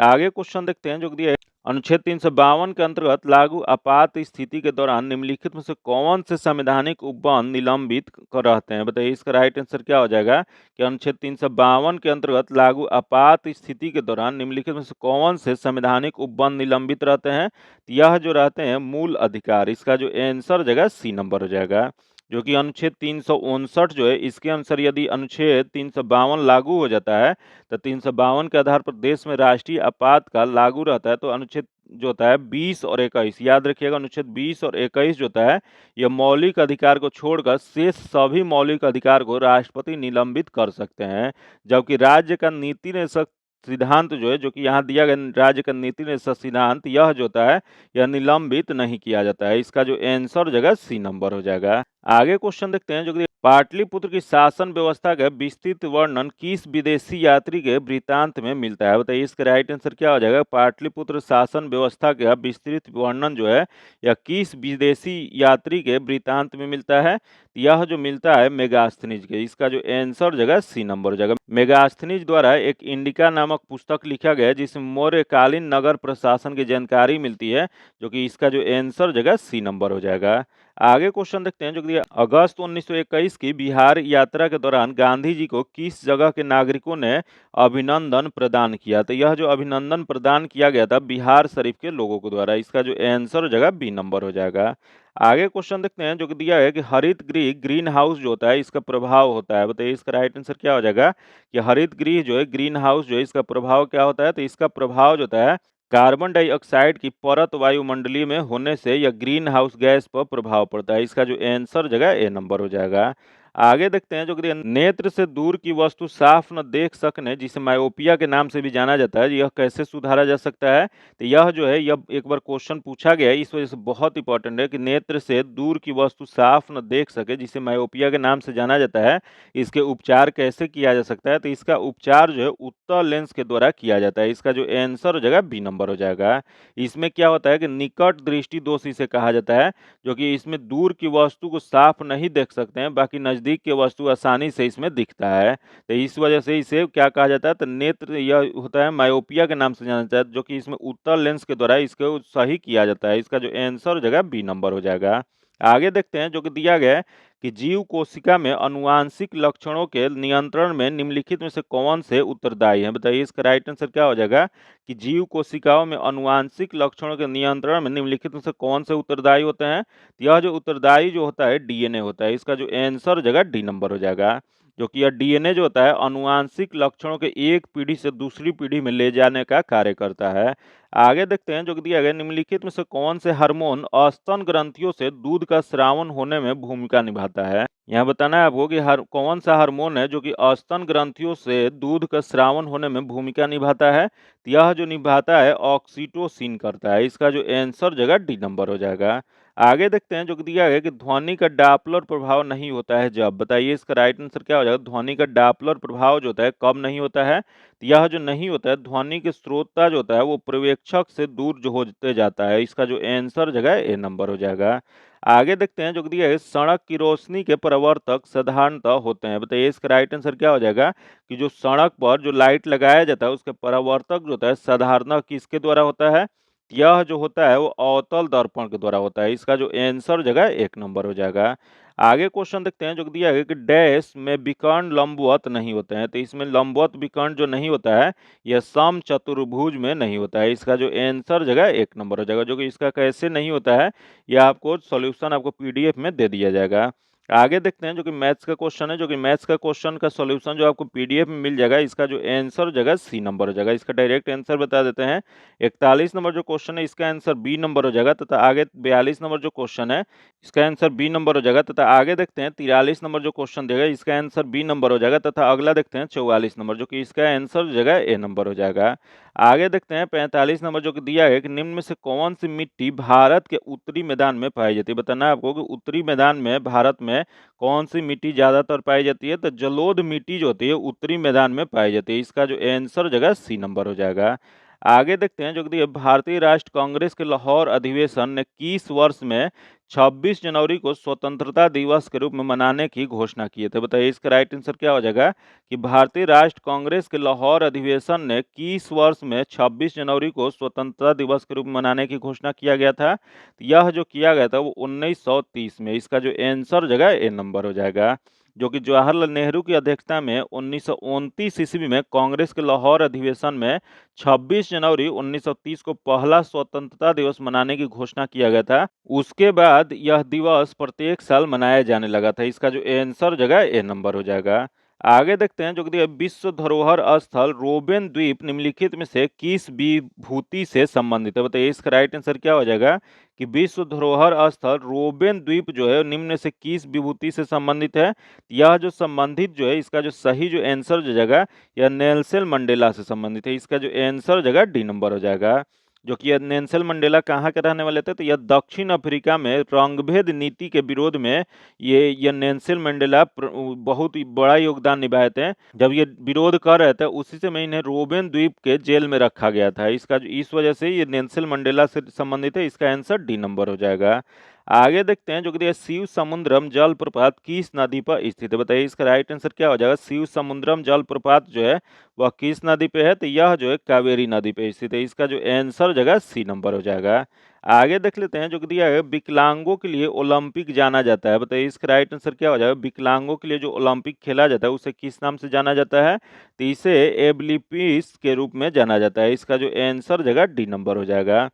आगे क्वेश्चन देखते हैं जो कि दिया है अनुच्छेद 352 के अंतर्गत लागू आपात स्थिति के दौरान निम्नलिखित में से कौन से संवैधानिक उपबंध निलंबित कर रहते हैं? बताइए इसका राइट आंसर क्या हो जाएगा कि अनुच्छेद 352 के अंतर्गत लागू आपात स्थिति के दौरान निम्नलिखित में से कौन से संवैधानिक उपबंध निलंबित रहते हैं? तो यह जो रहते हैं मूल अधिकार। इसका जो आंसर हो जाएगा सी नंबर हो जाएगा। जो कि अनुच्छेद 359 जो है इसके अनुसार यदि अनुच्छेद 352 लागू हो जाता है तो 352 के आधार पर देश में राष्ट्रीय आपातकाल लागू रहता है। तो अनुच्छेद जो होता है 20 और 21, याद रखिएगा, अनुच्छेद 20 और 21 जो होता है यह मौलिक अधिकार को छोड़कर शेष सभी मौलिक अधिकार को राष्ट्रपति निलंबित कर सकते हैं। जबकि राज्य का नीति निदेशक सिद्धांत जो है, जो कि यहाँ दिया गया राज्य का नीति निदेशक सिद्धांत, यह जो होता है यह निलंबित नहीं किया जाता है। इसका जो आंसर जगह सी नंबर हो जाएगा। आगे क्वेश्चन देखते हैं, जो कि पाटलिपुत्र की शासन व्यवस्था का विस्तृत वर्णन किस विदेशी यात्री के वृत्तांत में मिलता है? बताइए इसका राइट आंसर क्या हो जाएगा। पाटलिपुत्र शासन व्यवस्था का विस्तृत वर्णन जो है यह किस विदेशी यात्री के वृत्तांत में मिलता है? यह जो मिलता है मेगास्थनीज के। इसका जो आंसर जगह सी नंबर हो जाएगा। मेगास्थनीज द्वारा एक इंडिका नामक पुस्तक लिखा गया है जिसमें मौर्यकालीन नगर प्रशासन की जानकारी मिलती है, जो कि इसका जो आंसर जगह सी नंबर हो जाएगा। आगे क्वेश्चन देखते हैं, जो कि अगस्त 1921 की बिहार यात्रा के दौरान गांधी जी को किस जगह के नागरिकों ने अभिनंदन प्रदान किया? तो यह जो अभिनंदन प्रदान किया गया था बिहार शरीफ के लोगों के द्वारा। इसका जो आंसर जगह बी नंबर हो जाएगा। आगे क्वेश्चन देखते हैं, जो कि दिया है कि हरित गृह ग्रीन हाउस जो होता है इसका प्रभाव होता है। बताइए इसका राइट आंसर क्या हो जाएगा कि हरित गृह जो है ग्रीन हाउस जो है इसका प्रभाव क्या होता है? तो इसका प्रभाव जो होता है कार्बन डाइऑक्साइड की परत वायुमंडलीय में होने से या ग्रीन हाउस गैस पर प्रभाव पड़ता है। इसका जो आंसर जगह ए नंबर हो जाएगा। आगे देखते हैं, जो कि नेत्र से दूर की वस्तु साफ न देख सकने जिसे मायोपिया के नाम से भी जाना जाता है, यह कैसे सुधारा जा सकता है? तो यह जो है यह एक बार क्वेश्चन पूछा गया है, इस वजह से बहुत इंपॉर्टेंट है कि नेत्र से दूर की वस्तु साफ न देख सके जिसे मायोपिया के नाम से जाना जाता है, इसके उपचार कैसे किया जा सकता है? तो इसका उपचार जो है उत्तल लेंस के द्वारा किया जाता है। इसका जो आंसर हो जाएगा बी नंबर हो जाएगा। इसमें क्या होता है कि निकट दृष्टि दोष इसे कहा जाता है, जो कि इसमें दूर की वस्तु को साफ नहीं देख सकते हैं, बाकी नजदीक की वस्तु आसानी से इसमें दिखता है। तो इस वजह से इसे क्या कहा जाता है? तो नेत्र यह होता है मायोपिया के नाम से जाना जाता है, जो कि इसमें उत्तल लेंस के द्वारा इसको सही किया जाता है। इसका जो आंसर हो जाएगा बी नंबर हो जाएगा। आगे देखते हैं, जो कि दिया गया है कि जीव कोशिका में अनुवांशिक लक्षणों के नियंत्रण में निम्नलिखित में से कौन से उत्तरदायी हैं? बताइए इसका राइट आंसर क्या हो जाएगा कि जीव कोशिकाओं में अनुवांशिक लक्षणों के नियंत्रण में निम्नलिखित में से कौन से उत्तरदायी होते हैं? यह जो उत्तरदायी जो होता है डीएनए होता है। इसका जो आंसर जगह डी नंबर हो जाएगा, जो कि यह डीएनए जो होता है अनुवांशिक लक्षणों के एक पीढ़ी से दूसरी पीढ़ी में ले जाने का कार्य करता है। आगे देखते हैं, जो कि दिया गया निम्नलिखित में से कौन से हार्मोन स्तन ग्रंथियों से दूध का स्रावन होने में भूमिका निभाता है? यहाँ बताना है आपको कि कौन सा हार्मोन है जो कि स्तन ग्रंथियों से दूध का स्रावन होने में भूमिका निभाता है? तो यह जो निभाता है ऑक्सीटोसिन करता है। इसका जो आंसर जगह डी नंबर हो जाएगा। आगे देखते हैं, जो कि दिया गया कि ध्वनि का डापलर प्रभाव नहीं होता है जब। बताइए इसका राइट आंसर क्या हो जाएगा। ध्वनि का डापलर प्रभाव जो होता है कब नहीं होता है? तो यह जो नहीं होता है ध्वनि के स्रोतता जो होता है वो पर्यवेक्षक से दूर जो होते जाता है। इसका जो आंसर जगह ए नंबर हो जाएगा। आगे देखते हैं, जो कि दिया है सड़क की रोशनी के प्रवर्तक साधारणतः होते हैं। बताइए इसका राइट आंसर क्या हो जाएगा कि जो सड़क पर जो लाइट लगाया जाता है उसके परावर्तक जो होता है साधारणतः किसके द्वारा होता है? यह जो होता है वो अवतल दर्पण के द्वारा होता है। इसका जो आंसर जगह एक नंबर हो जाएगा। आगे क्वेश्चन देखते हैं, जो कि दिया है कि डैश में विकर्ण लंबवत नहीं होते हैं। तो इसमें लंबवत विकर्ण जो नहीं होता है यह सम चतुर्भुज में नहीं होता है। इसका जो आंसर जगह एक नंबर हो जाएगा, जो कि इसका कैसे नहीं होता है यह आपको सॉल्यूशन आपको पीडीएफ में दे दिया जाएगा। आगे देखते हैं, जो कि मैथ्स का क्वेश्चन है, जो कि मैथ्स का क्वेश्चन का सॉल्यूशन जो आपको पीडीएफ में मिल जाएगा। इसका जो आंसर जगह सी नंबर हो जाएगा। इसका डायरेक्ट आंसर बता देते हैं। 41 नंबर जो क्वेश्चन है इसका आंसर बी नंबर हो जाएगा, तथा आगे 42 नंबर जो क्वेश्चन है इसका आंसर बी नंबर हो जाएगा, तथा आगे देखते हैं 43 नंबर जो क्वेश्चन देगा इसका आंसर बी नंबर हो जाएगा, तथा अगला देखते हैं 44 नंबर जो कि इसका आंसर जगह ए नंबर हो जाएगा। आगे देखते हैं 45 नंबर जो कि दिया है कि निम्न में से कौन सी मिट्टी भारत के उत्तरी मैदान में पाई जाती है? बताना है आपको कि उत्तरी मैदान में भारत में कौन सी मिट्टी ज्यादातर पाई जाती है? तो जलोढ़ मिट्टी जो होती है उत्तरी मैदान में पाई जाती है। इसका जो आंसर जगह सी नंबर हो जाएगा। आगे देखते हैं, जो कि भारतीय राष्ट्र कांग्रेस के लाहौर अधिवेशन ने किस वर्ष में 26 जनवरी को स्वतंत्रता दिवस के रूप में मनाने की घोषणा की थी? बताइए इसका राइट आंसर क्या हो जाएगा कि भारतीय राष्ट्र कांग्रेस के लाहौर अधिवेशन ने किस वर्ष में 26 जनवरी को स्वतंत्रता दिवस के रूप में मनाने की घोषणा किया गया था? तो यह जो किया गया था वो 1930 में। इसका जो आंसर जगह ए नंबर हो जाएगा। जो कि जवाहरलाल नेहरू की अध्यक्षता में 1929 ईस्वी में कांग्रेस के लाहौर अधिवेशन में 26 जनवरी 1930 को पहला स्वतंत्रता दिवस मनाने की घोषणा किया गया था। उसके बाद यह दिवस प्रत्येक साल मनाया जाने लगा था। इसका जो आंसर जगह ए नंबर हो जाएगा। आगे देखते हैं जो कि विश्व धरोहर स्थल रोबेन द्वीप निम्नलिखित में से किस विभूति से संबंधित है? बताइए इसका राइट आंसर क्या हो जाएगा कि विश्व धरोहर स्थल रोबेन द्वीप जो है निम्न में से किस विभूति से संबंधित है? यह जो संबंधित जो है इसका जो सही जो आंसर जो जगह यह नेल्सन मंडेला से संबंधित है। इसका जो आंसर जगह डी नंबर हो जाएगा। जो कि यह नेल्सन मंडेला कहाँ के रहने वाले थे? तो यह दक्षिण अफ्रीका में रंगभेद नीति के विरोध में ये नेल्सन मंडेला बहुत ही बड़ा योगदान निभाए थे। जब ये विरोध कर रहे थे उसी समय इन्हें रोबेन द्वीप के जेल में रखा गया था। इस वजह से ये नेल्सन मंडेला से संबंधित है। इसका आंसर डी नंबर हो जाएगा। आगे देखते हैं जो कि शिव समुद्रम जलप्रपात किस नदी पर स्थित है? बताइए इसका राइट आंसर क्या हो जाएगा? शिव समुद्रम जलप्रपात जो है वह किस नदी पे है? तो यह जो है कावेरी नदी पे स्थित है। इसका जो आंसर जगह सी नंबर हो जाएगा। आगे देख लेते हैं जो कि दिया है विकलांगों के लिए ओलंपिक जाना जाता है। बताइए इसका राइट आंसर क्या हो जाएगा? विकलांगों के लिए जो ओलंपिक खेला जाता है उसे किस नाम से जाना जाता है? तो इसे एबलिपिस के रूप में जाना जाता है। इसका जो आंसर जगह डी नंबर हो जाएगा।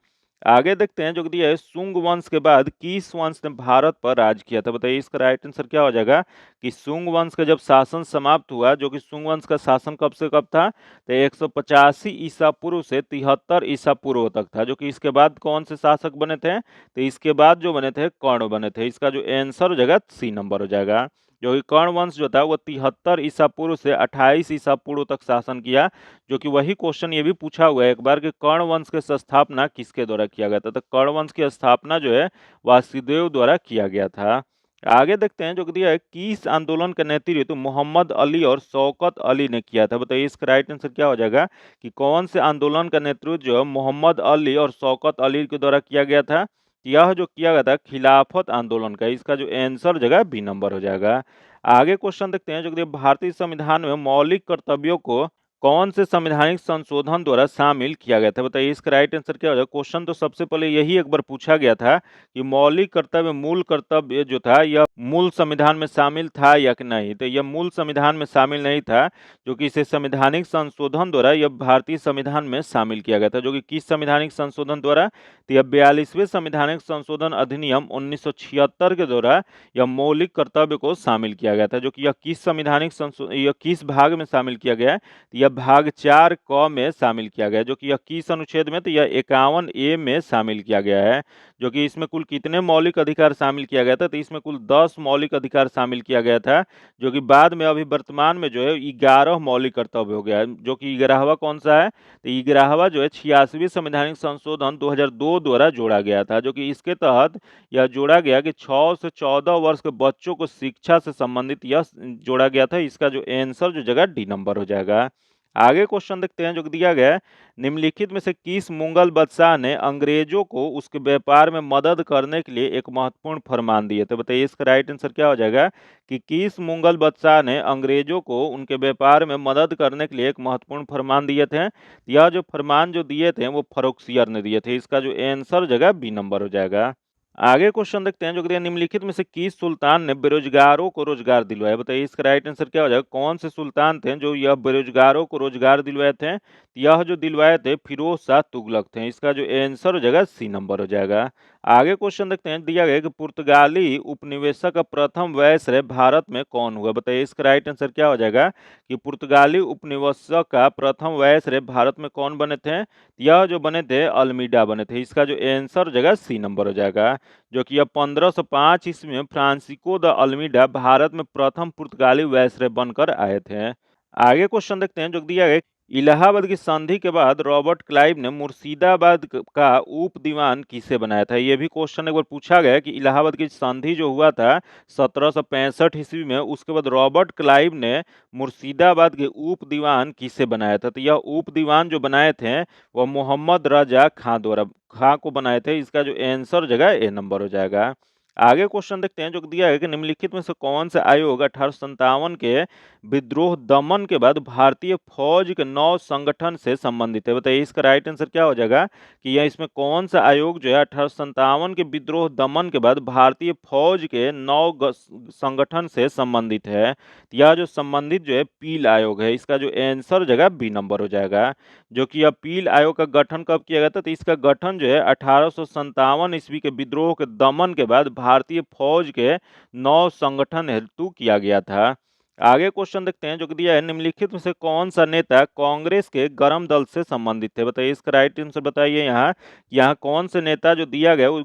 आगे देखते हैं जो कि दिया है सुंग वंश के बाद किस वंश ने भारत पर राज किया था? बताइए इसका राइट आंसर क्या हो जाएगा कि सुंग वंश का जब शासन समाप्त हुआ, जो कि सुंग वंश का शासन कब से कब था? तो 185 ईसा पूर्व से 73 ईसा पूर्व तक था। जो कि इसके बाद कौन से शासक बने थे? तो इसके बाद जो बने थे कर्ण बने थे। इसका जो आंसर हो जाएगा सी नंबर हो जाएगा। जो कि कर्ण वंश जो था वो 73 ईसा पूर्व से 28 ईसा पूर्व तक शासन किया। जो कि वही क्वेश्चन ये भी पूछा हुआ है एक बार कि कर्ण वंश की स्थापना किसके द्वारा किया गया था? तो कर्ण वंश की स्थापना जो है वासुदेव द्वारा किया गया था। आगे देखते हैं जो कि दिया है किस आंदोलन का नेतृत्व तो मोहम्मद अली और शौकत अली ने किया था? बताइए इसका राइट आंसर क्या हो जाएगा कि कौन से आंदोलन का नेतृत्व जो है मोहम्मद अली और शौकत अली के द्वारा किया गया था? यह जो किया गया था खिलाफत आंदोलन का। इसका जो आंसर जगह बी नंबर हो जाएगा। आगे क्वेश्चन देखते हैं जो कि भारतीय संविधान में मौलिक कर्तव्यों को कौन से संवैधानिक संशोधन द्वारा शामिल किया गया था? बताइए इसका राइट आंसर क्या हो जाएगा? क्वेश्चन तो सबसे पहले यही एक बार पूछा गया था कि मौलिक कर्तव्य मूल कर्तव्य जो था यह मूल संविधान में शामिल था या कि नहीं। तो यह मूल संविधान में शामिल नहीं था, जो कि इसे संवैधानिक संशोधन द्वारा यह भारतीय संविधान में शामिल किया गया था। जो कि किस संवैधानिक संशोधन द्वारा? तो यह 42वें संवैधानिक संशोधन अधिनियम 1976 के द्वारा यह मौलिक कर्तव्य को शामिल किया गया था। जो कि यह किस भाग में शामिल किया गया है? यह भाग 4 क में शामिल किया गया है। जो कि यह किस अनुच्छेद में? तो यह 51 ए में शामिल किया गया है। जो कि इसमें कुल कितने मौलिक अधिकार शामिल किया गया था? तो इसमें कुल 10 मौलिक अधिकार शामिल किया गया था। जो कि बाद में अभी वर्तमान में जो है 11 मौलिक कर्तव्य हो गया है। जो कि 11वां कौन सा है? तो 11वां जो है 86वें संवैधानिक संशोधन 2002 द्वारा जोड़ा गया था। जो कि इसके तहत यह जोड़ा गया कि 6 से 14 वर्ष के बच्चों को शिक्षा से संबंधित यह जोड़ा गया था। इसका जो आंसर जो जगह डी नंबर हो जाएगा। आगे क्वेश्चन देखते हैं जो दिया गया है निम्नलिखित में से किस मुगल बादशाह ने अंग्रेजों को उसके व्यापार में मदद करने के लिए एक महत्वपूर्ण फरमान दिए? तो बताइए इसका राइट आंसर क्या हो जाएगा कि किस मुगल बादशाह ने अंग्रेजों को उनके व्यापार में मदद करने के लिए एक महत्वपूर्ण फरमान दिए थे? यह जो फरमान जो दिए थे वो फर्रुखसियर ने दिए थे। इसका जो आंसर जगह बी नंबर हो जाएगा। आगे क्वेश्चन देखते हैं जो कि निम्नलिखित में से किस सुल्तान ने बेरोजगारों को रोजगार दिलवाया? बताइए इसका राइट आंसर क्या हो जाएगा? कौन से सुल्तान थे जो यह बेरोजगारों को रोजगार दिलवाए थे? यह जो दिलवाए थे फिरोज शाह तुगलक थे। इसका जो आंसर हो जाएगा सी नंबर हो जाएगा। आगे क्वेश्चन देखते हैं दिया गया कि पुर्तगाली उपनिवेशक का प्रथम वायसराय भारत में कौन हुआ? बताइए इसका राइट आंसर क्या हो जाएगा कि पुर्तगाली उपनिवेशक का प्रथम वायसराय भारत में कौन बने थे? यह जो बने थे अल्मीडा बने थे। इसका जो आंसर जगह सी नंबर हो जाएगा। जो कि अब 1505 ईस्वी में फ्रांसिस्को द अल्मीडा भारत में प्रथम पुर्तगाली वायसराय बनकर आए थे। आगे क्वेश्चन देखते हैं जो दिया गया इलाहाबाद की संधि के बाद रॉबर्ट क्लाइव ने मुर्शिदाबाद का उप दीवान किसे बनाया था? यह भी क्वेश्चन एक बार पूछा गया कि इलाहाबाद की संधि जो हुआ था 1765 ईस्वी में, उसके बाद रॉबर्ट क्लाइव ने मुर्शिदाबाद के उप दीवान किसे बनाया था? तो यह उप दीवान जो बनाए थे वह मोहम्मद रजा खां द्वारा खां को बनाए थे। इसका जो आंसर जगह ए नंबर हो जाएगा। आगे क्वेश्चन देखते हैं जो दिया है कि निम्नलिखित में से कौन सा आयोग 1857 के विद्रोह दमन के बाद भारतीय फौज के नौ संगठन से संबंधित है। बताइए इसका राइट आंसर क्या हो जाएगा कि यह इसमें कौन सा आयोग जो है 1857 के विद्रोह दमन के बाद भारतीय फौज के संगठन से संबंधित है। यह जो संबंधित जो है पील आयोग है। इसका जो आंसर हो जाएगा बी नंबर हो जाएगा। जो कि अपील आयोग का गठन कब किया गया था, तो इसका गठन जो है 1857 ईस्वी के विद्रोह के दमन के बाद भारतीय फौज के 9 संगठन हेतु किया गया था। आगे क्वेश्चन देखते हैं जो कि दिया है निम्नलिखित में से कौन सा नेता कांग्रेस के गरम दल से संबंधित है। बताइए इसका राइट आंसर बताइए। यहाँ कौन से नेता जो दिया गया वो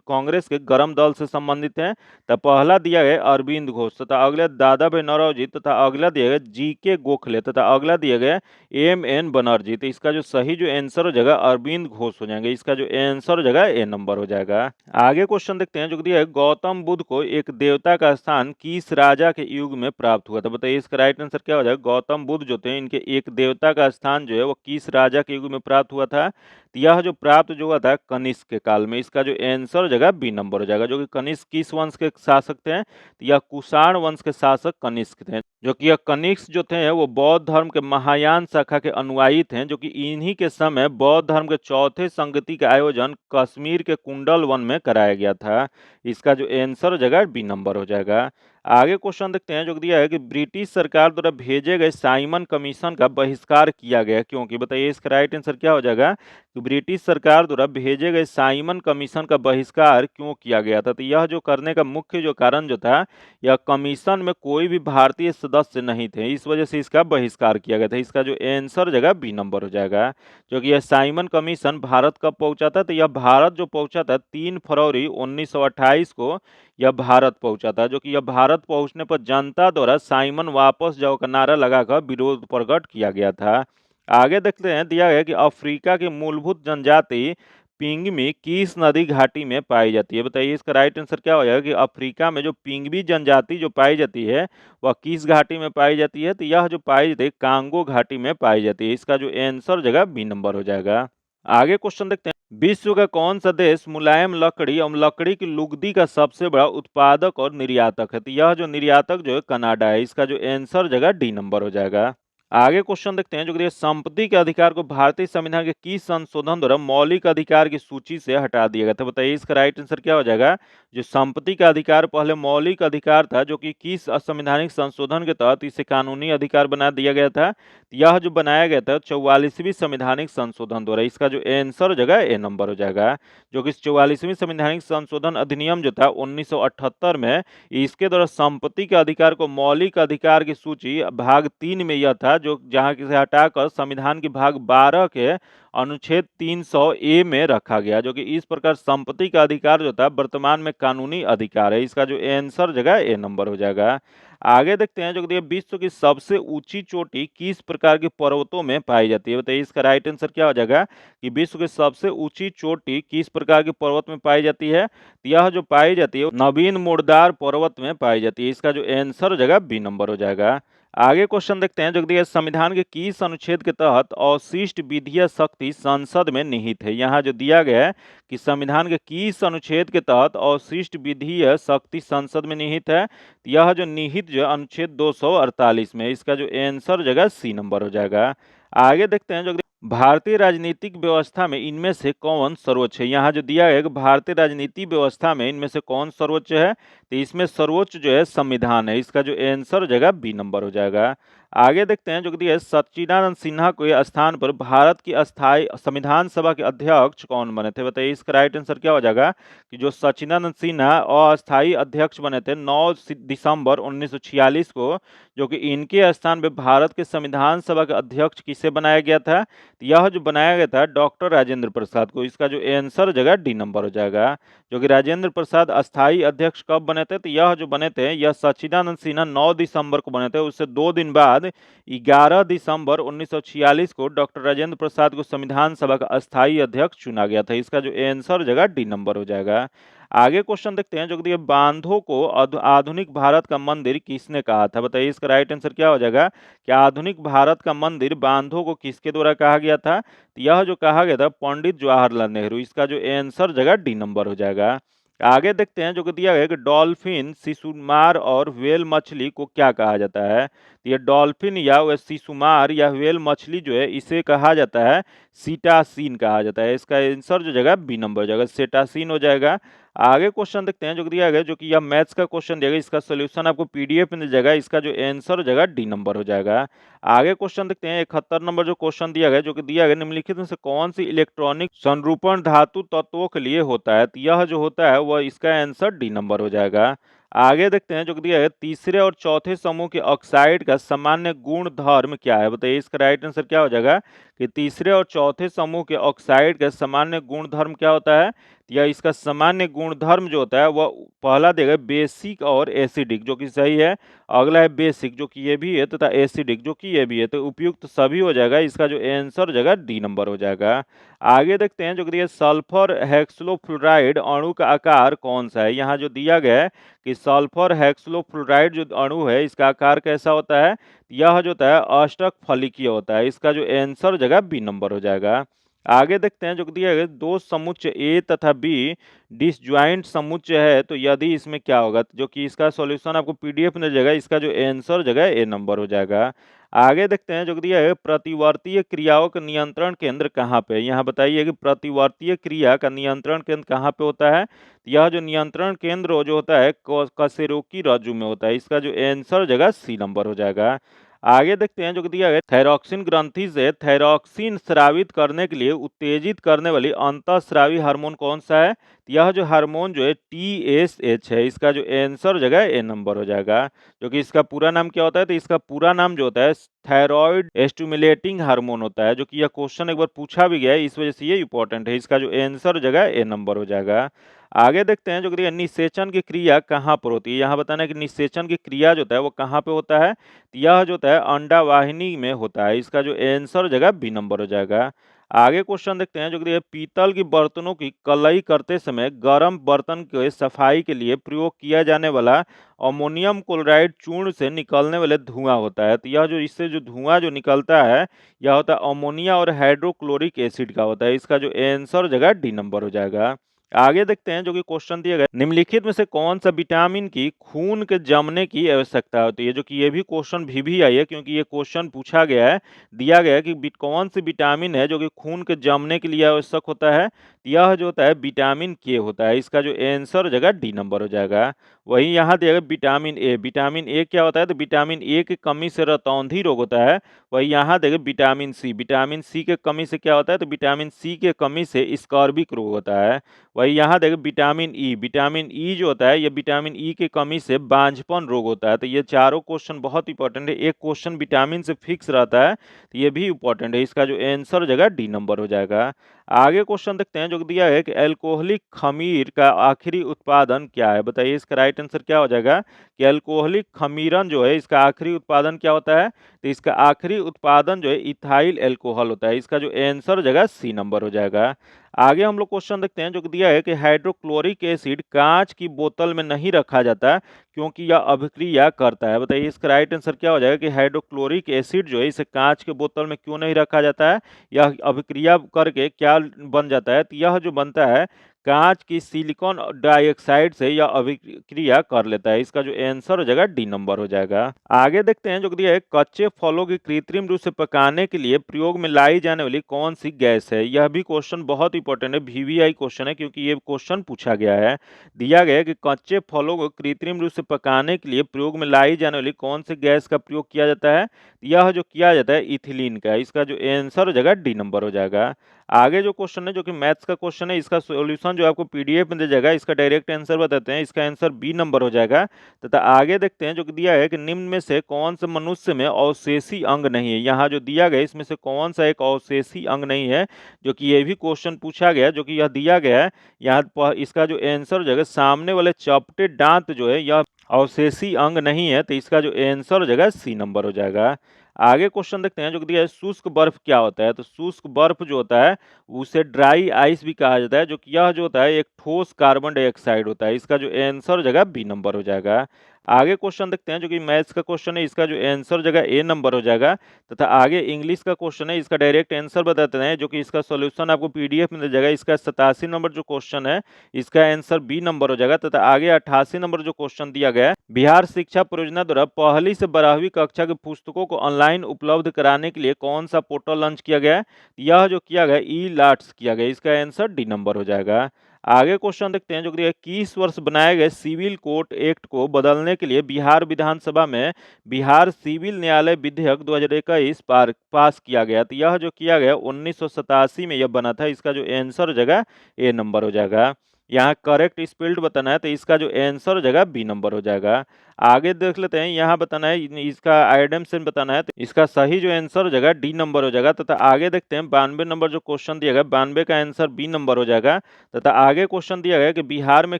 कांग्रेस के गरम दल से संबंधित है। तो पहला दिया गया अरविंद घोष तथा अगला दादा भाई नौरोजी तथा अगला दिया गया जी.के. गोखले तथा अगला दिया गया एम.एन. बनर्जी। तो इसका जो सही जो आंसर हो जाएगा अरविंद घोष हो जाएंगे। इसका जो आंसर हो जाएगा ए नंबर हो जाएगा। आगे क्वेश्चन देखते हैं जो दिया है गौतम बुद्ध को एक देवता का स्थान किस राजा के युग में प्राप्त हुआ था। बताइए इसका राइट आंसर क्या हो जाएगा। गौतम बुद्ध जो थे इनके एक देवता का स्थान जो है वो किस राजा के युग में प्राप्त हुआ था। तो यह जो प्राप्त जो हुआ था कनिष्क के काल में। इसका जो आंसर हो जाएगा बी नंबर हो जाएगा। जो कि कनिष्क किस वंश के शासक थे, तो यह कुषाण वंश के शासक कनिष्क थे। जो कि यह कनिष्क जो थे वो बौद्ध धर्म के महायान शाखा के अनुयायी थे। जो कि इन्हीं के समय बौद्ध धर्म के चौथे संगति का आयोजन कश्मीर के कुंडल वन में कराया गया था। इसका जो आंसर हो जाएगा बी नंबर हो जाएगा। आगे क्वेश्चन देखते हैं जो दिया है कि ब्रिटिश सरकार द्वारा भेजे गए साइमन कमीशन का बहिष्कार किया गया क्योंकि। बताइए इसका राइट आंसर क्या हो जाएगा कि ब्रिटिश सरकार द्वारा भेजे गए साइमन कमीशन का बहिष्कार क्यों किया गया था। तो यह जो करने का मुख्य जो कारण जो था, यह कमीशन में कोई भी भारतीय सदस्य नहीं थे, इस वजह से इसका बहिष्कार किया गया था। इसका जो आंसर हो जाएगा बी नंबर हो जाएगा। जो कि यह साइमन कमीशन भारत कब पहुंचा था, तो यह भारत जो पहुंचा था 3 फरवरी 1928 को यह भारत पहुंचा था। जो कि यह भारत पहुंचने पर जनता द्वारा साइमन वापस जाओ का नारा लगाकर विरोध प्रकट किया गया था। आगे देखते हैं दिया गया कि अफ्रीका की मूलभूत जनजाति पिंगमी किस नदी घाटी में पाई जाती है। बताइए इसका राइट आंसर क्या हो जाएगा कि अफ्रीका में जो पिंगमी जनजाति जो पाई जाती है वह किस घाटी में पाई जाती है। तो यह जो पाई जाती है कांगो घाटी में पाई जाती है। इसका जो आंसर हो जाएगा बी नंबर हो जाएगा। आगे क्वेश्चन देखते हैं विश्व का कौन सा देश मुलायम लकड़ी और लकड़ी की लुगदी का सबसे बड़ा उत्पादक और निर्यातक है। तो यह जो निर्यातक जो है कनाडा है। इसका जो आंसर जगह डी नंबर हो जाएगा। आगे क्वेश्चन देखते हैं जो कि संपत्ति के अधिकार को भारतीय संविधान के किस संशोधन द्वारा मौलिक अधिकार की सूची से हटा दिया गया था। बताइए इसका राइट आंसर क्या हो जाएगा। जो संपत्ति का अधिकार पहले मौलिक अधिकार था, जो कि किस असंवैधानिक संशोधन के तहत इसे कानूनी अधिकार बना दिया गया था। यह जो बनाया गया था 44वीं संवैधानिक संशोधन द्वारा। इसका जो आंसर जगह ए नंबर हो जाएगा। जो कि 44वीं संवैधानिक संशोधन अधिनियम जो था 1978 में, इसके द्वारा संपत्ति के अधिकार को मौलिक अधिकार की सूची भाग 3 में यह था, जो जहां से हटाकर संविधान के भाग 12 के अनुच्छेद 300 ए में रखा गया। जो कि इस प्रकार संपत्ति का अधिकार जो था वर्तमान में कानूनी अधिकार है। इसका जो आंसर जगह ए नंबर हो जाएगा। आगे देखते हैं जो कि विश्व की सबसे ऊंची चोटी किस प्रकार के पर्वतों में पाई जाती है। बताइए इसका राइट आंसर क्या हो जाएगा कि विश्व की सबसे ऊंची चोटी किस प्रकार के पर्वत में पाई जाती है। यह जो पाई जाती है नवीन मुर्दार पर्वत में पाई जाती है। इसका जो आंसर हो जाएगा बी नंबर हो जाएगा। आगे क्वेश्चन देखते हैं जो कि संविधान के किस अनुच्छेद के तहत अवशिष्ट विधीय शक्ति संसद में निहित है। यहाँ जो दिया गया है कि संविधान के किस अनुच्छेद के तहत अवशिष्ट विधीय शक्ति संसद में निहित है। यह जो निहित जो अनुच्छेद 248 में। इसका जो आंसर जगह सी नंबर हो जाएगा। आगे देखते हैं जो भारतीय राजनीतिक व्यवस्था में इनमें से कौन सर्वोच्च है। यहाँ जो दिया है कि भारतीय राजनीतिक व्यवस्था में इनमें से कौन सर्वोच्च है, तो इसमें सर्वोच्च जो है संविधान है। इसका जो आंसर जगह बी नंबर हो जाएगा। आगे देखते हैं जो कि दिया है सच्चिदानंद सिन्हा के स्थान पर भारत की अस्थायी संविधान सभा के अध्यक्ष कौन बने थे। बताइए इसका राइट आंसर क्या हो जाएगा कि जो सच्चिदानंद सिन्हा अस्थायी अध्यक्ष बने थे 9 दिसंबर 1946 को। जो कि इनके स्थान पे भारत के संविधान सभा के अध्यक्ष किसे बनाया गया था। यह जो बनाया गया था डॉक्टर राजेंद्र प्रसाद को। इसका जो आंसर जगह डी नंबर हो जाएगा। जो कि राजेंद्र प्रसाद अस्थायी अध्यक्ष कब बने थे, तो यह जो बने थे यह सच्चिदानंद सिन्हा 9 दिसंबर को बने थे। उससे 2 दिन बाद 11 दिसंबर 1946 को डॉक्टर राजेंद्र प्रसाद को संविधान सभा का अस्थायी अध्यक्ष चुना गया था। इसका जो आंसर जगह डी नंबर हो जाएगा। आगे क्वेश्चन देखते हैं जो कि बांधों को आधुनिक भारत का मंदिर किसने कहा था। बताइए इसका राइट आंसर क्या हो जाएगा कि आधुनिक भारत का मंदिर बांधों को किसके द्वारा कहा गया था। तो यह जो कहा गया था पंडित जवाहरलाल नेहरू। इसका जो आंसर जगह डी नंबर हो जाएगा। आगे देखते हैं जो कि दिया गया है कि डॉल्फिन, शिशुमार और व्हेल मछली को क्या कहा जाता है? तो ये डॉल्फिन या वह शिशुमार या व्हेल मछली जो है इसे कहा जाता है सीटासीन कहा जाता है। इसका आंसर जो जाएगा बी नंबर हो जाएगा, सेटासीन हो जाएगा। आगे क्वेश्चन देखते हैं जो कि दिया गया है, जो कि यह मैथ्स का क्वेश्चन दिया गया, इसका सॉल्यूशन आपको पीडीएफ में मिल जाएगा। इसका जो आंसर हो जाएगा डी नंबर हो जाएगा। आगे क्वेश्चन देखते हैं 71 नंबर जो क्वेश्चन दिया गया है, जो कि दिया गया निम्नलिखित में से कौन सी इलेक्ट्रॉनिक संरूपण धातु तत्वों के लिए होता है? तो यह जो होता है वह इसका आंसर डी नंबर हो जाएगा। आगे देखते हैं जो कि दिया है तीसरे और चौथे समूह के ऑक्साइड का सामान्य गुण धर्म क्या है? बताइए इसका राइट आंसर क्या हो जाएगा कि तीसरे और चौथे समूह के ऑक्साइड का सामान्य गुण धर्म क्या होता है? या इसका सामान्य गुणधर्म जो होता है वह पहला देगा बेसिक और एसिडिक, जो कि सही है। अगला है बेसिक जो कि ये भी है, तथा एसिडिक जो कि ये भी है। तो उपयुक्त सभी हो जाएगा। इसका जो आंसर हो जाएगा डी नंबर हो जाएगा। आगे देखते हैं जो कि दिया सल्फर हेक्सलोफ्लोराइड अणु का आकार कौन सा है? यहाँ जो दिया गया है कि सल्फर हेक्सलोफ्लोराइड जो अणु है इसका आकार कैसा होता है? यह जो होता है अष्टक फलिकीय होता है। इसका जो आंसर हो जाएगा बी नंबर हो जाएगा। आगे देखते हैं जो कि दिया गया दो समुच्चय ए तथा बी डिसजॉइंट समुच्चय है, तो यदि इसमें क्या होगा? जो कि इसका सॉल्यूशन आपको पीडीएफ में जाएगा। इसका जो आंसर हो जाएगा ए नंबर हो जाएगा। आगे देखते हैं जो कि दिया है प्रतिवर्तीय क्रियाओं का नियंत्रण केंद्र कहाँ पे है? यहाँ बताइए कि प्रतिवर्तीय क्रिया का नियंत्रण केंद्र कहाँ पे होता है? यह जो नियंत्रण केंद्र जो होता है कशेरुकी रज्जु में होता है। इसका जो आंसर हो जाएगा सी नंबर हो जाएगा। आगे देखते हैं जो कि दिया गया थायरॉक्सिन ग्रंथि से थायरॉक्सिन स्रावित करने के लिए उत्तेजित करने वाली अंतःस्रावी हार्मोन कौन सा है? यह जो हार्मोन जो है TSH है। इसका जो आंसर हो जाएगा ए नंबर हो जाएगा। जो कि इसका पूरा नाम क्या होता है? तो इसका पूरा नाम जो होता है थायराइड स्टिमुलेटिंग हार्मोन होता है। जो कि यह क्वेश्चन एक बार पूछा भी गया है, इस वजह से ये इंपॉर्टेंट है। इसका जो आंसर हो जाएगा ए नंबर हो जाएगा। आगे देखते हैं जो कि निषेचन की क्रिया कहाँ पर होती है? यहाँ बताना है कि निषेचन की क्रिया जो होता है वो कहाँ पे होता है? यह जो होता है अंडावाहिनी में होता है। इसका जो आंसर हो जाएगा बी नंबर हो जाएगा। आगे क्वेश्चन देखते हैं जो कि पीतल की बर्तनों की कलई करते समय गर्म बर्तन के सफाई के लिए प्रयोग किया जाने वाला अमोनियम क्लोराइड चूर्ण से निकलने वाले धुआं होता है। तो यह जो इससे जो धुआं जो निकलता है यह होता है अमोनिया और हाइड्रोक्लोरिक एसिड का होता है। इसका जो आंसर हो जाएगा डी नंबर हो जाएगा। आगे देखते हैं जो कि क्वेश्चन दिया गया निम्नलिखित में से कौन सा विटामिन की खून के जमने की आवश्यकता होती है? जो कि ये भी क्वेश्चन भी आई है, क्योंकि ये क्वेश्चन पूछा गया है। दिया गया है कि कौन सी विटामिन है जो कि खून के जमने के लिए आवश्यक होता है? यह जो होता है विटामिन के होता है। इसका जो आंसर हो जाएगा डी नंबर हो जाएगा। वहीं यहाँ दिया गया विटामिन ए। विटामिन ए क्या होता है? तो विटामिन ए की कमी से रतौंधी रोग होता है। वही यहाँ देखिए विटामिन सी। विटामिन सी के कमी से क्या होता है? तो विटामिन सी के कमी से स्कर्विक रोग होता है। वही यहाँ देखिए विटामिन ई। विटामिन ई जो होता है ये विटामिन ई की कमी से बांझपन रोग होता है। तो ये चारों क्वेश्चन बहुत इंपॉर्टेंट है। एक क्वेश्चन विटामिन से फिक्स रहता है, तो ये भी इंपॉर्टेंट है। इसका जो आंसर हो जाएगा डी नंबर हो जाएगा। आगे क्वेश्चन देखते हैं जो कि दिया है कि अल्कोहलिक खमीर का आखिरी उत्पादन क्या है? बताइए इसका राइट आंसर क्या हो जाएगा कि अल्कोहलिक खमीरन जो है इसका आखिरी उत्पादन क्या होता है? तो इसका आखिरी उत्पादन जो है इथाइल अल्कोहल होता है। इसका जो आंसर हो जाएगा सी नंबर हो जाएगा। आगे हम लोग क्वेश्चन देखते हैं जो कि दिया है कि हाइड्रोक्लोरिक एसिड कांच की बोतल में नहीं रखा जाता क्योंकि यह अभिक्रिया करता है। बताइए इसका राइट आंसर क्या हो जाएगा कि हाइड्रोक्लोरिक एसिड जो है इसे कांच के बोतल में क्यों नहीं रखा जाता है? यह अभिक्रिया करके क्या बन जाता है? तो यह जो बनता है कांच की सिलिकॉन डाइऑक्साइड से यह अभिक्रिया कर लेता है। इसका जो आंसर हो जाएगा डी नंबर हो जाएगा। आगे देखते हैं जो कि दिया है कच्चे फलों की कृत्रिम रूप से पकाने के लिए प्रयोग में लाई जाने वाली कौन सी गैस है? यह भी क्वेश्चन बहुत इंपॉर्टेंट है, वीवीआई क्वेश्चन है, क्योंकि ये क्वेश्चन पूछा गया है। दिया गया है कि कच्चे फलों को कृत्रिम रूप से पकाने के लिए प्रयोग में लाई जाने वाली कौन सी गैस का प्रयोग किया जाता है? यह जो किया जाता है इथिलीन का। इसका जो आंसर हो जाएगा डी नंबर हो जाएगा। आगे जो क्वेश्चन है जो कि मैथ्स का क्वेश्चन है, इसका सॉल्यूशन जो आपको पीडीएफ में दे जाएगा। इसका डायरेक्ट आंसर बताते हैं। इसका आंसर बी नंबर हो जाएगा। तथा आगे देखते हैं जो कि दिया है कि निम्न में से कौन से मनुष्य में अवशेषी अंग नहीं है? यहाँ जो दिया गया इसमें से कौन सा एक अवशेषी अंग नहीं है? जो कि ये भी क्वेश्चन पूछा गया, जो कि यह दिया गया है। यहाँ इसका जो आंसर हो जाएगा सामने वाले चपटे दांत जो है यह अवशेषी अंग नहीं है। तो इसका जो आंसर हो जाएगा सी नंबर हो जाएगा। आगे क्वेश्चन देखते हैं जो कि दिया है शुष्क बर्फ क्या होता है? तो शुष्क बर्फ जो होता है उसे ड्राई आइस भी कहा जाता है। जो कि यह जो होता है एक ठोस कार्बन डाइऑक्साइड होता है। इसका जो आंसर हो जाएगा बी नंबर हो जाएगा। आगे क्वेश्चन देखते हैं जो कि मैथ्स का क्वेश्चन है, इसका जो आंसर हो जाएगा ए नंबर हो जाएगा। तथा आगे इंग्लिश का क्वेश्चन है, इसका डायरेक्ट आंसर बताते हैं जो कि इसका सॉल्यूशन आपको पीडीएफ में मिल जाएगा। इसका 87 नंबर जो क्वेश्चन है, इसका आंसर बी नंबर हो जाएगा। तथा आगे 88 नंबर जो क्वेश्चन दिया गया है, बिहार शिक्षा परियोजना द्वारा पहली से 12वीं कक्षा की पुस्तकों को ऑनलाइन उपलब्ध कराने के लिए कौन सा पोर्टल लॉन्च किया गया है? यह जो किया गया ई लाट्स किया गया, इसका आंसर डी नंबर हो जाएगा। आगे क्वेश्चन देखते हैं जो कि 21 वर्ष बनाए गए सिविल कोर्ट एक्ट को बदलने के लिए बिहार विधानसभा में बिहार सिविल न्यायालय विधेयक 2021 पास किया गया। तो यह जो किया गया 1987 में यह बना था। इसका जो आंसर हो जाएगा ए नंबर हो जाएगा। यहाँ करेक्ट स्पेल्ड बताना है, तो इसका जो आंसर हो जाएगा बी नंबर हो जाएगा। आगे देख लेते हैं, यहाँ बताना है इसका आइडम से बताना है, तो इसका सही जो आंसर हो जाएगा डी नंबर हो जाएगा। तथा आगे देखते हैं 92 नंबर जो क्वेश्चन दिया गया, 92 का आंसर बी नंबर हो जाएगा। तथा आगे क्वेश्चन दिया गया कि बिहार में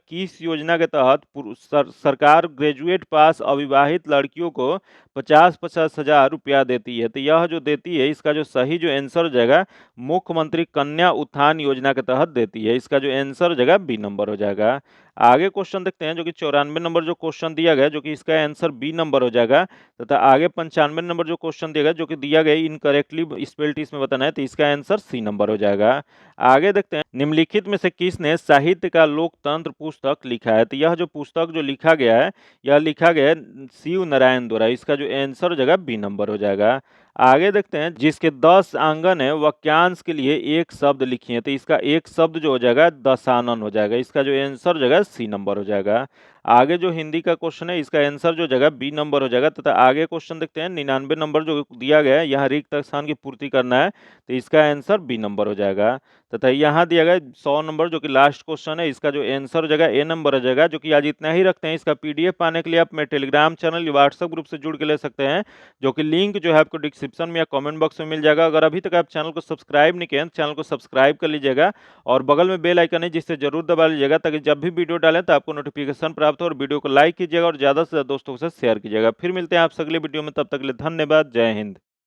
किस योजना के तहत सरकार ग्रेजुएट पास अविवाहित लड़कियों को 50-50 हजार रुपया देती है? तो यह जो देती है, इसका जो सही जो आंसर हो जाएगा मुख्यमंत्री कन्या उत्थान योजना के तहत देती है। इसका जो आंसर हो जाएगा बी नंबर हो जाएगा। आगे क्वेश्चन देखते हैं जो कि 94 नंबर जो क्वेश्चन दिया गया, जो कि इसका आंसर बी नंबर हो जाएगा। तथा आगे 95 नंबर जो क्वेश्चन दिया गया, जो कि दिया गया इनकरेक्टली स्पेल्ड इसमें बताना है, तो इसका आंसर सी नंबर हो जाएगा। आगे देखते हैं, निम्नलिखित में से किसने साहित्य का लोकतंत्र पुस्तक लिखा है? तो यह जो पुस्तक जो लिखा गया है, यह लिखा गया है शिव नारायण द्वारा। इसका जो आंसर हो जाएगा बी नंबर हो जाएगा। आगे देखते हैं, जिसके 10 आंगन है वाक्यांश के लिए एक शब्द लिखिए। तो इसका एक शब्द जो हो जाएगा दशानन हो जाएगा। इसका जो आंसर हो जाएगा सी नंबर हो जाएगा। आगे जो हिंदी का क्वेश्चन है, इसका आंसर जो हो जाएगा बी नंबर हो जाएगा। तथा आगे क्वेश्चन देखते हैं 99 नंबर जो दिया गया है, यहाँ रिक्त स्थान की पूर्ति करना है, तो इसका आंसर बी नंबर हो जाएगा। तथा यहाँ दिया गया 100 नंबर जो कि लास्ट क्वेश्चन है, इसका जो आंसर हो जाएगा ए नंबर हो जाएगा। जो कि आज इतना ही रखते हैं। इसका पीडीएफ पाने के लिए आप मेरे टेलीग्राम चैनल या व्हाट्सएप ग्रुप से जुड़ के ले सकते हैं, जो कि लिंक जो है आपको डिस्क्रिप्शन में या कमेंट बॉक्स में मिल जाएगा। अगर अभी तक आप चैनल को सब्सक्राइब नहीं किए हैं, तो चैनल को सब्सक्राइब कर लीजिएगा और बगल में बेल आइकन है जिससे जरूर दबा लीजिएगा, ताकि जब भी वीडियो डालें तो आपको नोटिफिकेशन प्राप्त हो। और वीडियो को लाइक कीजिएगा और ज़्यादा से ज़्यादा दोस्तों के साथ शेयर कीजिएगा। फिर मिलते हैं आपसे अगले वीडियो में, तब तक के लिए धन्यवाद। जय हिंद।